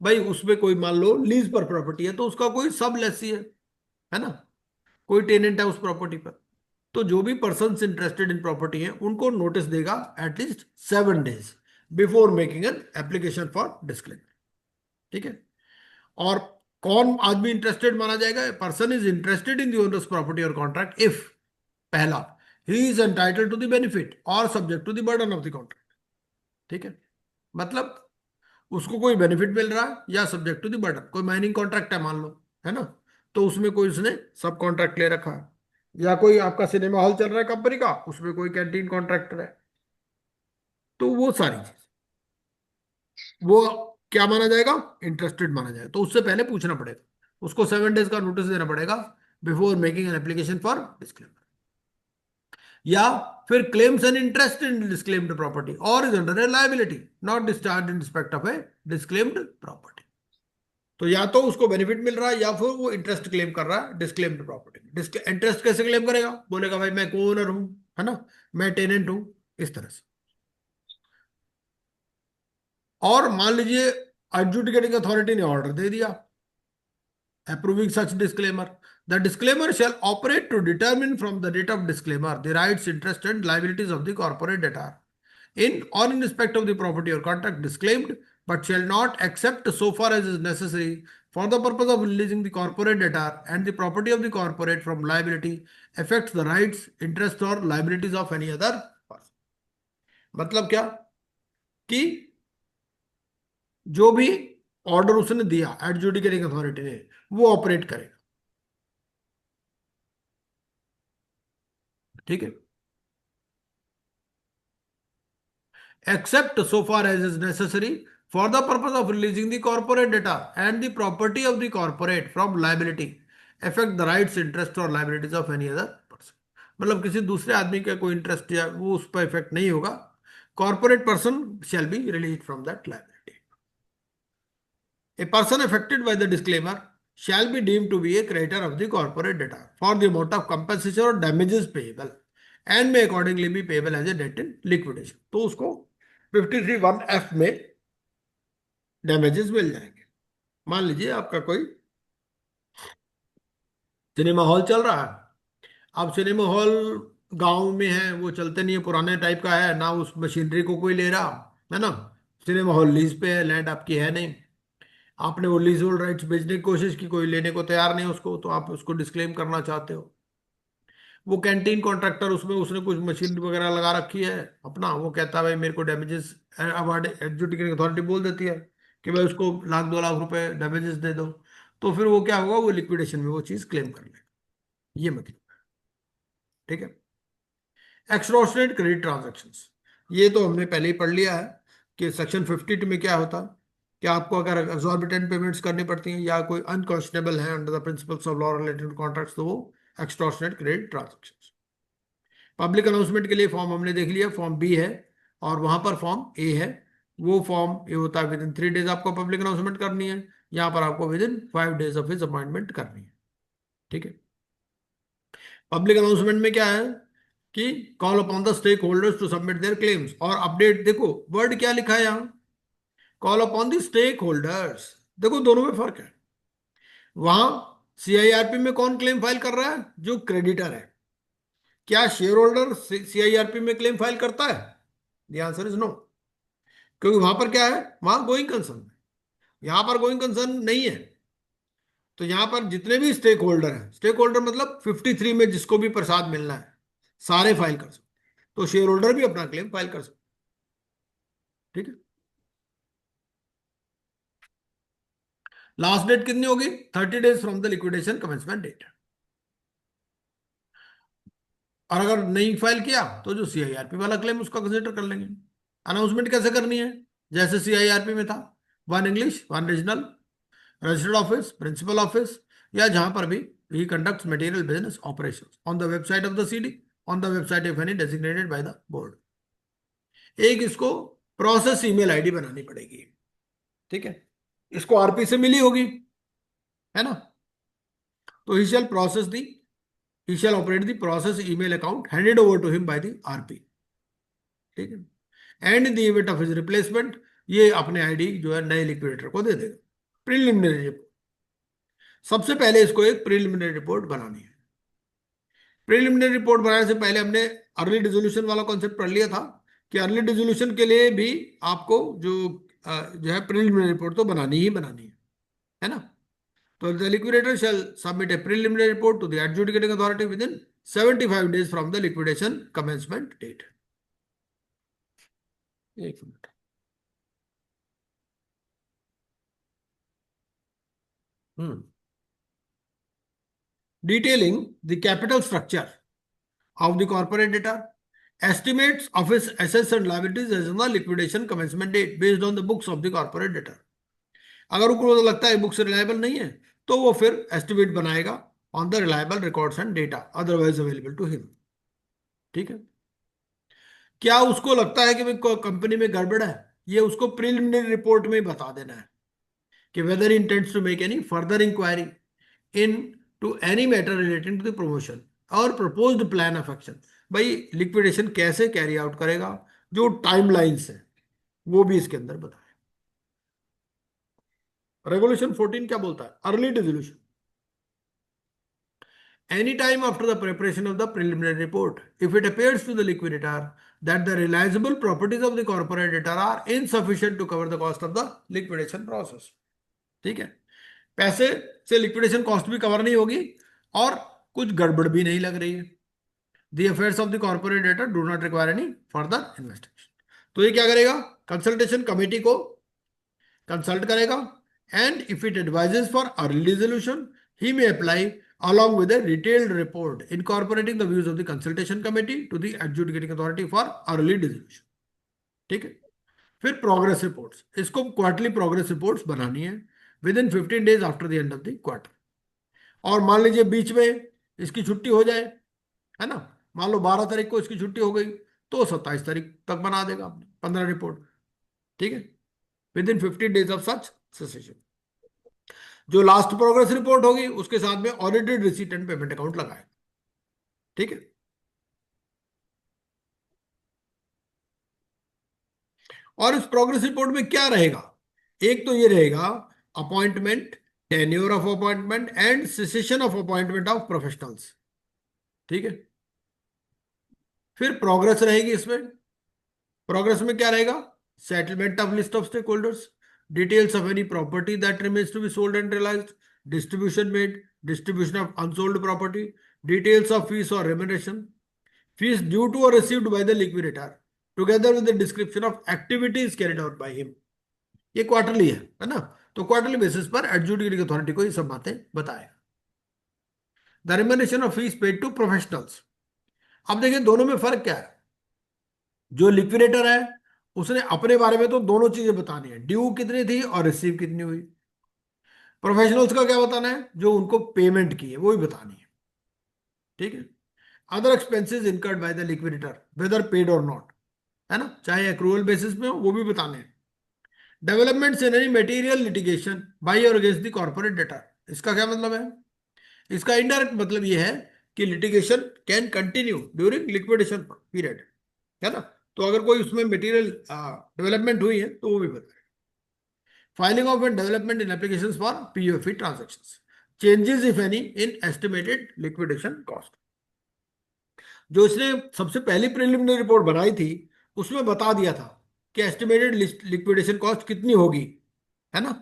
भाई उसमें कोई मान लो लीज पर प्रॉपर्टी है तो उसका कोई सब लेसी है ना, कोई टेनेंट है उस प्रॉपर्टी पर, तो जो भी पर्सन इंटरेस्टेड इन प्रॉपर्टी है उनको नोटिस देगा at least 7 days before making an application for disclaimer. ठीक है? और कौन आदमी इंटरेस्टेड माना जाएगा? Person is interested in the owners property और कॉन्ट्रैक्ट इफ, पहला, he is entitled to the benefit और subject to the burden of the contract. ठीक है? मतलब उसको कोई बेनिफिट मिल रहा है या सब्जेक्ट टू द बर्डन। कोई माइनिंग कॉन्ट्रैक्ट है मान लो, है ना, तो उसमें कोई उसने सब कॉन्ट्रैक्ट ले रखा है, या कोई आपका सिनेमा हॉल चल रहा है कंपनी का, उसमें कोई कैंटीन कॉन्ट्रैक्टर है, तो वो सारी चीज वो क्या माना जाएगा, इंटरेस्टेड माना जाएगा। तो उससे पहले पूछना पड़ेगा, उसको 7 डेज का नोटिस देना पड़ेगा before making an application for disclaimer. या फिर claims an interest in disclaimed property और is under a liability not discharged in respect of a disclaimed property. तो या तो उसको बेनिफिट मिल रहा है या फिर वो इंटरेस्ट क्लेम कर रहा है डिस्क्लेम्ड प्रॉपर्टी। इंटरेस्ट कैसे क्लेम करेगा, बोलेगा भाई मैं को ओनर हूं, है ना, मैं टेनेंट हूं, इस तरह से। और मान लीजिए एडजुडिकेटिंग अथॉरिटी ने ऑर्डर दे दिया approving such disclaimer, the disclaimer shall operate to determine from the date of disclaimer the rights, interest and liabilities of the corporate debtor in or in respect of the property or contract disclaimed, but shall not accept so far as is necessary for the purpose of releasing the corporate debtor and the property of the corporate from liability affects the rights, interest or liabilities of any other person। मतलब क्या कि जो भी order उसने दिया adjudicating authority ने, वो operate करेगा। ठीक है, except so far as is necessary for the purpose of releasing the corporate data and the property of the corporate from liability affect the rights, interest or liabilities of any other person। मतलब किसी दूसरे आदमी का कोई interest या वो उस पर इफेक्ट नहीं होगा। Corporate person shall be release from that liability. A person affected by the disclaimer shall be deemed to be a creditor of the corporate debtor for the amount of compensation or damages payable and may accordingly be payable as a debt in liquidation। तो उसको 53(1)(f) में damages मिल जाएंगे। मान लीजिए आपका कोई cinema hall चल रहा है, अब सिनेमा हॉल गांव में है, वो चलते नहीं है, पुराने टाइप का है ना, उस मशीनरी को कोई ले रहा है ना, सिनेमा हॉल लीज पे है, लैंड आपकी है नहीं, आपने वो लीज होल्ड राइट्स बेचने की कोशिश की, कोई लेने को तैयार नहीं उसको, तो आप उसको डिस्क्लेम करना चाहते हो। वो कैंटीन कॉन्ट्रैक्टर उसमें उसने कुछ मशीन वगैरह लगा रखी है अपना, वो कहता है भाई मेरे को डैमेजेस, अवार्ड एडजुडिकेटिंग अथॉरिटी बोल देती है कि भाई उसको 1-2 लाख रुपए डैमेजेस दे दो। तो फिर वो क्या होगा, वो लिक्विडेशन में वो चीज क्लेम कर लेगा। ये मतलब, ठीक है। एक्स्ट्राऑर्डिनरी क्रेडिट ट्रांजैक्शंस, ये तो हमने पहले ही पढ़ लिया है कि सेक्शन 52 में क्या होता है कि आपको अगर एग्जॉर्बिटेंट पेमेंट्स करनी पड़ती हैं या कोई अनकॉन्स्टेबल है under the principles of law related to contracts, तो वो extraordinary credit transactions. Public announcement के लिए फॉर्म हमने देख लिया, फॉर्म बी है, और वहां पर फॉर्म ए है। वो फॉर्म ये होता है विद इन 3 डेज आपको पब्लिक अनाउंसमेंट करनी है, यहाँ पर आपको with in 5 days of his appointment करनी है। ठीक है, पब्लिक अनाउंसमेंट में क्या है कि call upon the stakeholders to submit their claims or update. देखो वर्ड क्या लिखा है यहाँ, call upon the stakeholders. देखो दोनों में फर्क है। वहां सीआईआरपी में कौन क्लेम फाइल कर रहा है, जो क्रेडिटर है। क्या शेयर होल्डर सीआईआरपी में क्लेम फाइल करता है? द आंसर इज नो, क्योंकि वहां पर क्या है, वहां गोइंग कंसर्न, यहां पर गोइंग कंसर्न नहीं है। तो यहां पर जितने भी स्टेक होल्डर हैं, स्टेक होल्डर मतलब 53 में जिसको भी प्रसाद मिलना है, सारे फाइल कर सकते। तो शेयर होल्डर भी अपना क्लेम फाइल कर सकते। ठीक है, लास्ट डेट कितनी होगी, 30 days from the liquidation commencement date. और अगर नहीं फाइल किया तो जो सीआईआरपी वाला क्लेम उसका कंसिडर कर लेंगे। अनाउंसमेंट कैसे करनी है, जैसे सीआईआरपी में था, 1 English 1 regional, registered office, principal office, या जहां पर भी he conducts material business operations on the website of the CD, on the website of any designated by the board. एक इसको प्रोसेस ईमेल आईडी बनानी पड़ेगी। ठीक है, इसको आरपी से मिली होगी, है ना। तो he shall process the, he shall operate the process email account handed over to him by the RP। ठीक है, and in the event of his replacement, ये अपने आईडी जो है नए लिक्विडेटर को दे देगा। प्रिलिमिनरी रिपोर्ट, सबसे पहले इसको एक प्रिलिमिनरी रिपोर्ट बनानी है। प्रिलिमिनरी रिपोर्ट बनाने से पहले हमने अर्ली डिसोल्यूशन वाला कॉन्सेप्ट पढ़ लिया था कि अर्ली डिसोल्यूशन के लिए भी आपको जो है प्रिलिमिनरी रिपोर्ट तो बनानी ही बनानी है ना। तो the liquidator shall submit a preliminary report to the adjudicating authority within 75 days from the liquidation commencement date. एक minute, hmm detailing the capital structure of the corporate debtor, estimates of its assets and liabilities as on the liquidation commencement date based on the books of the corporate debtor. अगर उनको लगता है books reliable नहीं है तो वो फिर estimate बनाएगा on the reliable records and data otherwise available to him. ठीक है। क्या उसको लगता है कि भाई कंपनी में गड़बड़ है, ये उसको प्रिलिमिनरी रिपोर्ट में ही बता देना है कि whether intends to make any further inquiry in to any matter relating to the promotion और प्रपोज्ड प्लान ऑफ एक्शन। भाई लिक्विडेशन कैसे कैरी आउट करेगा, जो टाइमलाइंस है वो भी इसके अंदर बताए। रेगुलेशन 14 क्या बोलता है? Early dissolution any time after the preparation of the preliminary report, if it appears to the liquidator that the realizable properties of the corporate debtor are insufficient to cover the cost of the liquidation process। ठीक है, पैसे से liquidation cost भी cover नहीं होगी और कुछ गड़बड़ भी नहीं लग रही है। The affairs of the corporate debtor do not require any further investigation। तो ये क्या करेगा? कंसल्टेशन कमेटी को कंसल्ट करेगा and if it advises for early dissolution he may apply along with a detailed report incorporating the views of the consultation committee to the adjudicating authority for early dissolution। ठीक है। फिर progress reports, इसको quarterly progress reports बनानी है with in 15 days after the end of the quarter. और मान लीजिए बीच में इसकी छुट्टी हो जाए, है ना, मान लो 12 तारीख को इसकी छुट्टी हो गई तो 27 तारीख तक बना देगा 15 रिपोर्ट। ठीक है, with in 15 days of such cessation. जो लास्ट प्रोग्रेस रिपोर्ट होगी उसके साथ में audited receipt and payment account लगाए। ठीक है। और इस प्रोग्रेस रिपोर्ट में क्या रहेगा? एक तो ये रहेगा appointment, tenure of appointment and cessation of appointment of professionals. ठीक है। फिर प्रोग्रेस रहेगी इसमें। प्रोग्रेस में क्या रहेगा? Settlement of list of stake holders, details of any property that remains to be sold and realized, distribution made, distribution of unsold property, details of fees or remuneration, fees due to or received by the liquidator, together with the description of activities carried out by him। ये quarterly है ना, तो quarterly basis पर adjudicating authority को ये सब बातें बताए। The remuneration of fees paid to professionals. अब देखिए दोनों में फर्क क्या है? जो लिक्विडेटर है उसने अपने बारे में तो दोनों चीजें बतानी है, ड्यू कितनी थी और रिसीव कितनी हुई। प्रोफेशनल्स का क्या बताना है? जो उनको पेमेंट की है वो भी बतानी है। ठीक है। Other expenses incurred by the liquidator whether paid or not, है ना, चाहे एक्रूवल बेसिस में हो वो भी बताने हैं। Developments in any material litigation by or against the corporate debtor. इसका क्या मतलब है? इसका इनडायरेक्ट मतलब ये है कि litigation can continue during liquidation period, है ना, तो अगर कोई उसमें मटेरियल डेवलपमेंट हुई है तो वो भी बताए। Filing of and development in applications for PUFE transactions, changes if any in estimated liquidation cost. जो इसने सबसे पहली प्रीलिमिनरी रिपोर्ट बनाई थी उसमें बता दिया था कि एस्टिमेटेड लिक्विडेशन कॉस्ट कितनी होगी, है ना,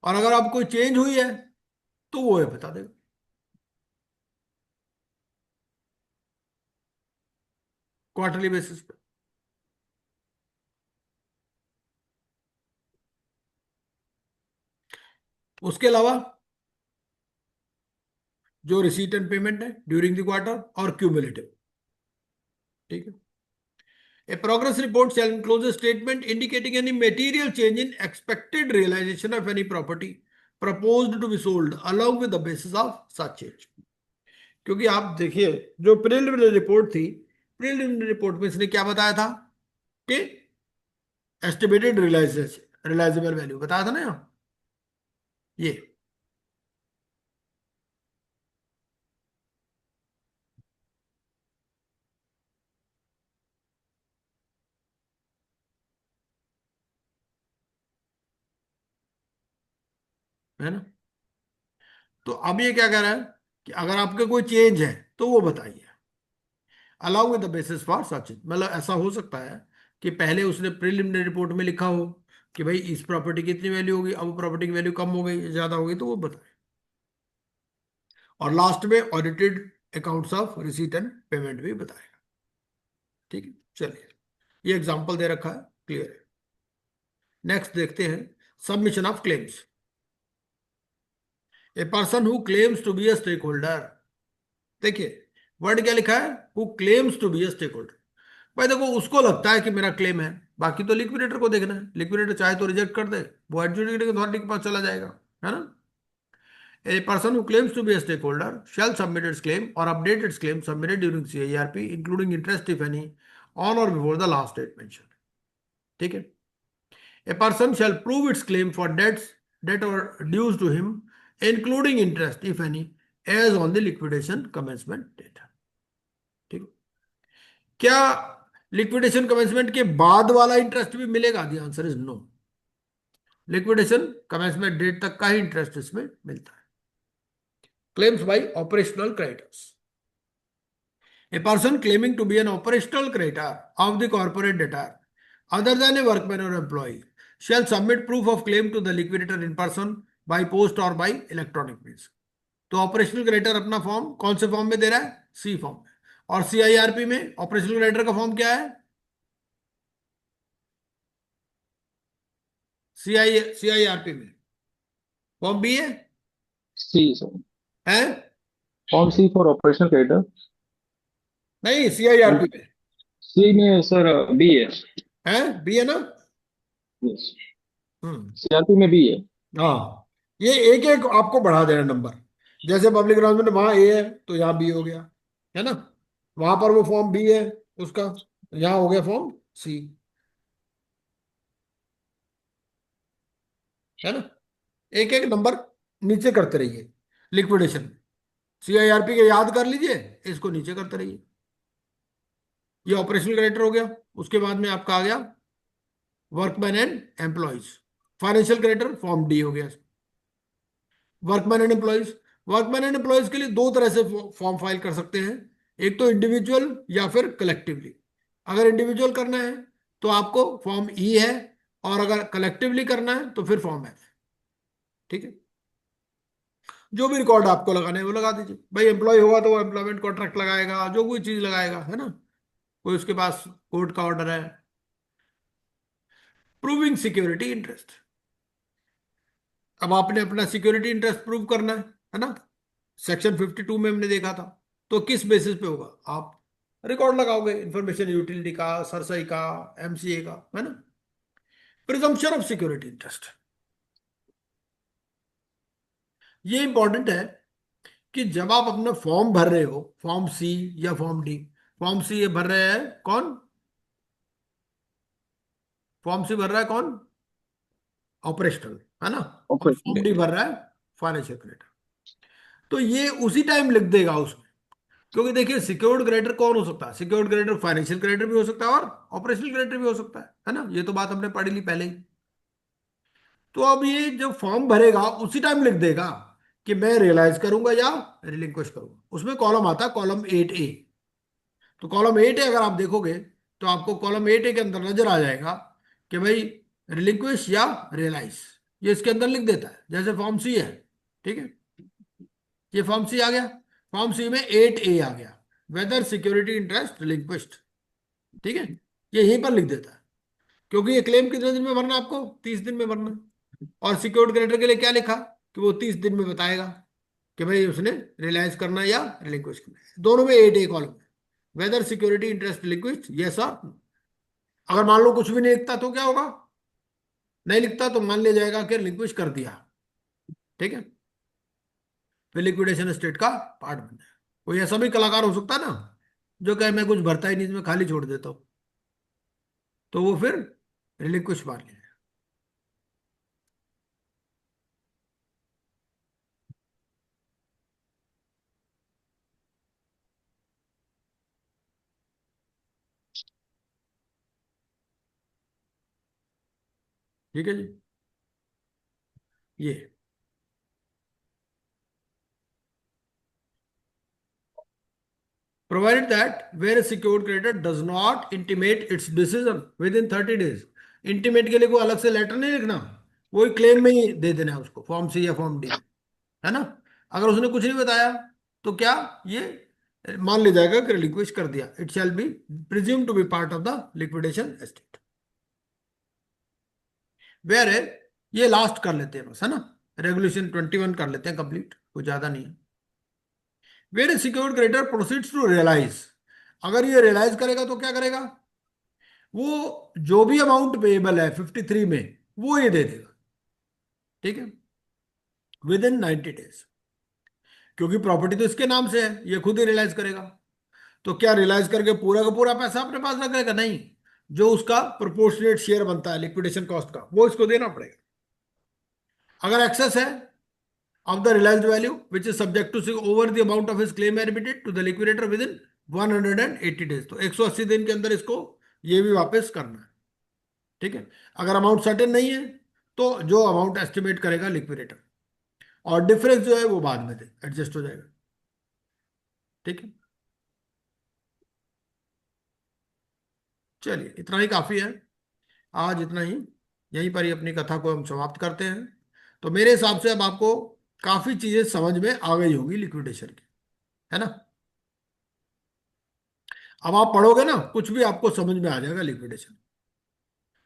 और अगर आप कोई चेंज हुई है तो वो है बता देगा क्वार्टरली बेसिस पे। उसके अलावा जो रिसीट एंड पेमेंट है ड्यूरिंग द क्वार्टर और क्यूमुलेटिव। ठीक है। A progress report shall enclose a statement indicating any material change in expected realization of any property proposed to be sold along with the basis of such change। क्योंकि आप देखिए जो preliminary report थी, preliminary report में इसने क्या बताया था कि एस्टिमेटेड रिलाइजेबल वैल्यू बताया था ना, ये है ना। तो अब ये क्या कह रहा है कि अगर आपके कोई चेंज है तो वो बताइए allow with the basis for such. मतलब ऐसा हो सकता है कि पहले उसने प्रिलिमिनरी रिपोर्ट में लिखा हो कि भाई इस प्रॉपर्टी की इतनी वैल्यू होगी, अब प्रॉपर्टी की वैल्यू कम हो गई, ज्यादा हो गई, तो वो बताए। और लास्ट में audited accounts of receipt and payment भी बताएगा। ठीक है, चलिए ये एग्जांपल दे रखा है, क्लियर है। नेक्स्ट देखते हैं submission of claims. A person who claims to be a stake holder, देखिए वर्ड क्या लिखा है, who claims to be a stake holder. भाई देखो उसको लगता है कि मेरा क्लेम है, बाकी तो लिक्विडेटर को देखना है, लिक्विडेटर चाहे तो रिजेक्ट कर दे, वो एडजुडिकेटर अथॉरिटी के पास चला जाएगा, है ना। A person who claims to be a stakeholder shall submit its claim or update its claim submitted during CIRP, including interest, if any, on or before the last date mentioned. ठीक है। A person shall prove its claim for debt or dues to him, including interest, if any, as on the liquidation commencement date. ठीक है। क्या liquidation commencement के बाद वाला interest भी मिलेगा? The answer is no. Liquidation commencement date तक का ही इंटरेस्ट इसमें मिलता है। Claims by operational creditors, a person claiming to be an operational creditor of the corporate debtor other than a workman or employee shall submit proof of claim to the liquidator in person, by post or by electronic means. तो operational creditor अपना form कौन से form में दे रहा है? सी form में। और CIRP में ऑपरेशनल क्रेडिटर का फॉर्म क्या है? सीआईआरपी में फॉर्म बी है, सी सर, है? Form C for operational creditor. नहीं, सीआईआरपी में सी में सर बी है, बी है ना। है, हम्म, सीआरपी में बी है। हाँ, ये एक एक आपको बढ़ा देना नंबर, जैसे पब्लिक अनाउंसमेंट वहां ए है तो यहाँ बी हो गया, है ना। वहां पर वो फॉर्म बी है उसका, यहाँ हो गया फॉर्म सी, है ना। एक एक नंबर नीचे करते रहिए लिक्विडेशन, सीआईआरपी के याद कर लीजिए, इसको नीचे करते रहिए। ये ऑपरेशनल क्रेडिटर हो गया। उसके बाद में आपका आ गया workman and employees, financial creditor form D हो गया। Workman and employees, workman and employees के लिए दो तरह से फॉर्म फाइल कर सकते हैं, एक तो इंडिविजुअल या फिर कलेक्टिवली। अगर इंडिविजुअल करना है तो आपको फॉर्म ई है, और अगर कलेक्टिवली करना है तो फिर फॉर्म एफ। ठीक है, जो भी रिकॉर्ड आपको लगाने है वो लगा दीजिए। भाई एम्प्लॉय होगा तो वो एम्प्लॉयमेंट कॉन्ट्रैक्ट लगाएगा, जो कोई चीज लगाएगा, है ना। कोई उसके पास कोर्ट का ऑर्डर है। प्रूविंग सिक्योरिटी इंटरेस्ट, अब आपने अपना सिक्योरिटी इंटरेस्ट प्रूव करना है ना। सेक्शन 52 में हमने देखा था, तो किस बेसिस पे होगा? आप रिकॉर्ड लगाओगे, इंफॉर्मेशन यूटिलिटी का, सरसई का, एमसीए का, है ना। प्रिजम्पशन ऑफ सिक्योरिटी इंटरेस्ट, ये इंपॉर्टेंट है कि जब आप अपना फॉर्म भर रहे हो, फॉर्म सी या फॉर्म डी, फॉर्म सी ये भर रहे हैं कौन? फॉर्म सी भर रहा है कौन? ऑपरेशनल, है ना। और फॉर्म डी ऑपरेशनल भर रहा है फाइनेंशियल क्रेडिटर। तो ये उसी टाइम लिख देगा उसमें, क्योंकि देखिए सिक्योर्ड क्रेडिटर कौन हो सकता है? सिक्योर्ड क्रेडिटर फाइनेंशियल क्रेडिटर भी हो सकता है और ऑपरेशनल क्रेडिटर भी हो सकता है ना। ये तो बात हमने पढ़ी ली पहले ही। तो अब ये जब फॉर्म भरेगा उसी टाइम लिख देगा कि मैं रियलाइज करूंगा या रिलिंक्विश करूंगा। उसमें कॉलम आता है, कॉलम 8A। तो कॉलम 8A अगर आप देखोगे तो आपको कॉलम 8A के अंदर नजर आ जाएगा कि भाई रिलिंक्विश या रियलाइज, ये इसके अंदर लिख देता है, जैसे फॉर्म सी है। ठीक है, ये फॉर्म सी आ गया। फॉर्म सी में 8A आ गया, वेदर सिक्योरिटी इंटरेस्ट रिलिंक्विश्ड। ठीक है, ये यहीं पर लिख देता है, क्योंकि ये क्लेम कितने दिन में भरना है आपको? 30 दिन में भरना है। और सिक्योर्ड क्रेडिटर के लिए क्या लिखा कि वो 30 दिन में बताएगा कि भाई उसने रियलाइज करना है या रिलिंक्विश करना है। दोनों में 8A कॉलम है, वेदर सिक्योरिटी इंटरेस्ट रिलिंक्विश्ड, यस और नो। अगर मान लो कुछ भी नहीं लिखता तो क्या होगा? नहीं लिखता तो मान लिया जाएगा कि रिलिंक्विश कर दिया। ठीक है, फिर लिक्विडेशन स्टेट का पार्ट बन जाए। कोई ऐसा भी कलाकार हो सकता है ना जो कहे मैं कुछ भरता ही नहीं, इसमें खाली छोड़ देता हूं, तो वो फिर रिलिक्विश मान लिया। ठीक है जी, ये provided that where a secured creditor does not intimate its decision within 30 days। Intimate के लिए कोई अलग से लेटर नहीं लिखना, वही क्लेम में ही दे देना है उसको, फॉर्म सी या फॉर्म डी में, है ना। अगर उसने कुछ नहीं बताया तो क्या ये मान लिया जाएगा कि रिलिक्विश कर दिया। It shall be presume to be part of the liquidation estate. Where है, ये लास्ट कर लेते हैं बस, है ना। रेगुलेशन 21 कर लेते हैं कंप्लीट, कोई ज्यादा नहीं है। Where secured creditor proceeds to realise, अगर ये रियलाइज करेगा तो क्या करेगा, वो जो भी अमाउंट पेएबल है 53 में वो ये दे देगा, ठीक है, विद इन 90 डेज, क्योंकि प्रॉपर्टी तो इसके नाम से है, ये खुद ही रियलाइज करेगा। तो क्या रियलाइज करके पूरा का पूरा पैसा अपने पास रखेगा? नहीं, जो उसका प्रोपोर्शनेट शेयर बनता है लिक्विडेशन कॉस्ट का वो इसको देना पड़ेगा। अगर एक्सेस है of the realized value which is subject to over the amount of his claim remitted to the liquidator within 180 days, तो 180 दिन के अंदर इसको ये भी वापस करना है, ठीक है। अगर अमाउंट सर्टेन नहीं है तो जो अमाउंट एस्टिमेट करेगा लिक्विडेटर, और डिफरेंस जो है वो बाद में दे एडजस्ट हो जाएगा, ठीक है। चलिए इतना ही काफी है, आज इतना ही, यहीं पर ही अपनी कथा को हम समाप्त करते हैं। तो मेरे हिसाब से अब आपको काफी चीजें समझ में आ गई होगी लिक्विडेशन की, है ना। अब आप पढ़ोगे ना कुछ भी आपको समझ में आ जाएगा लिक्विडेशन।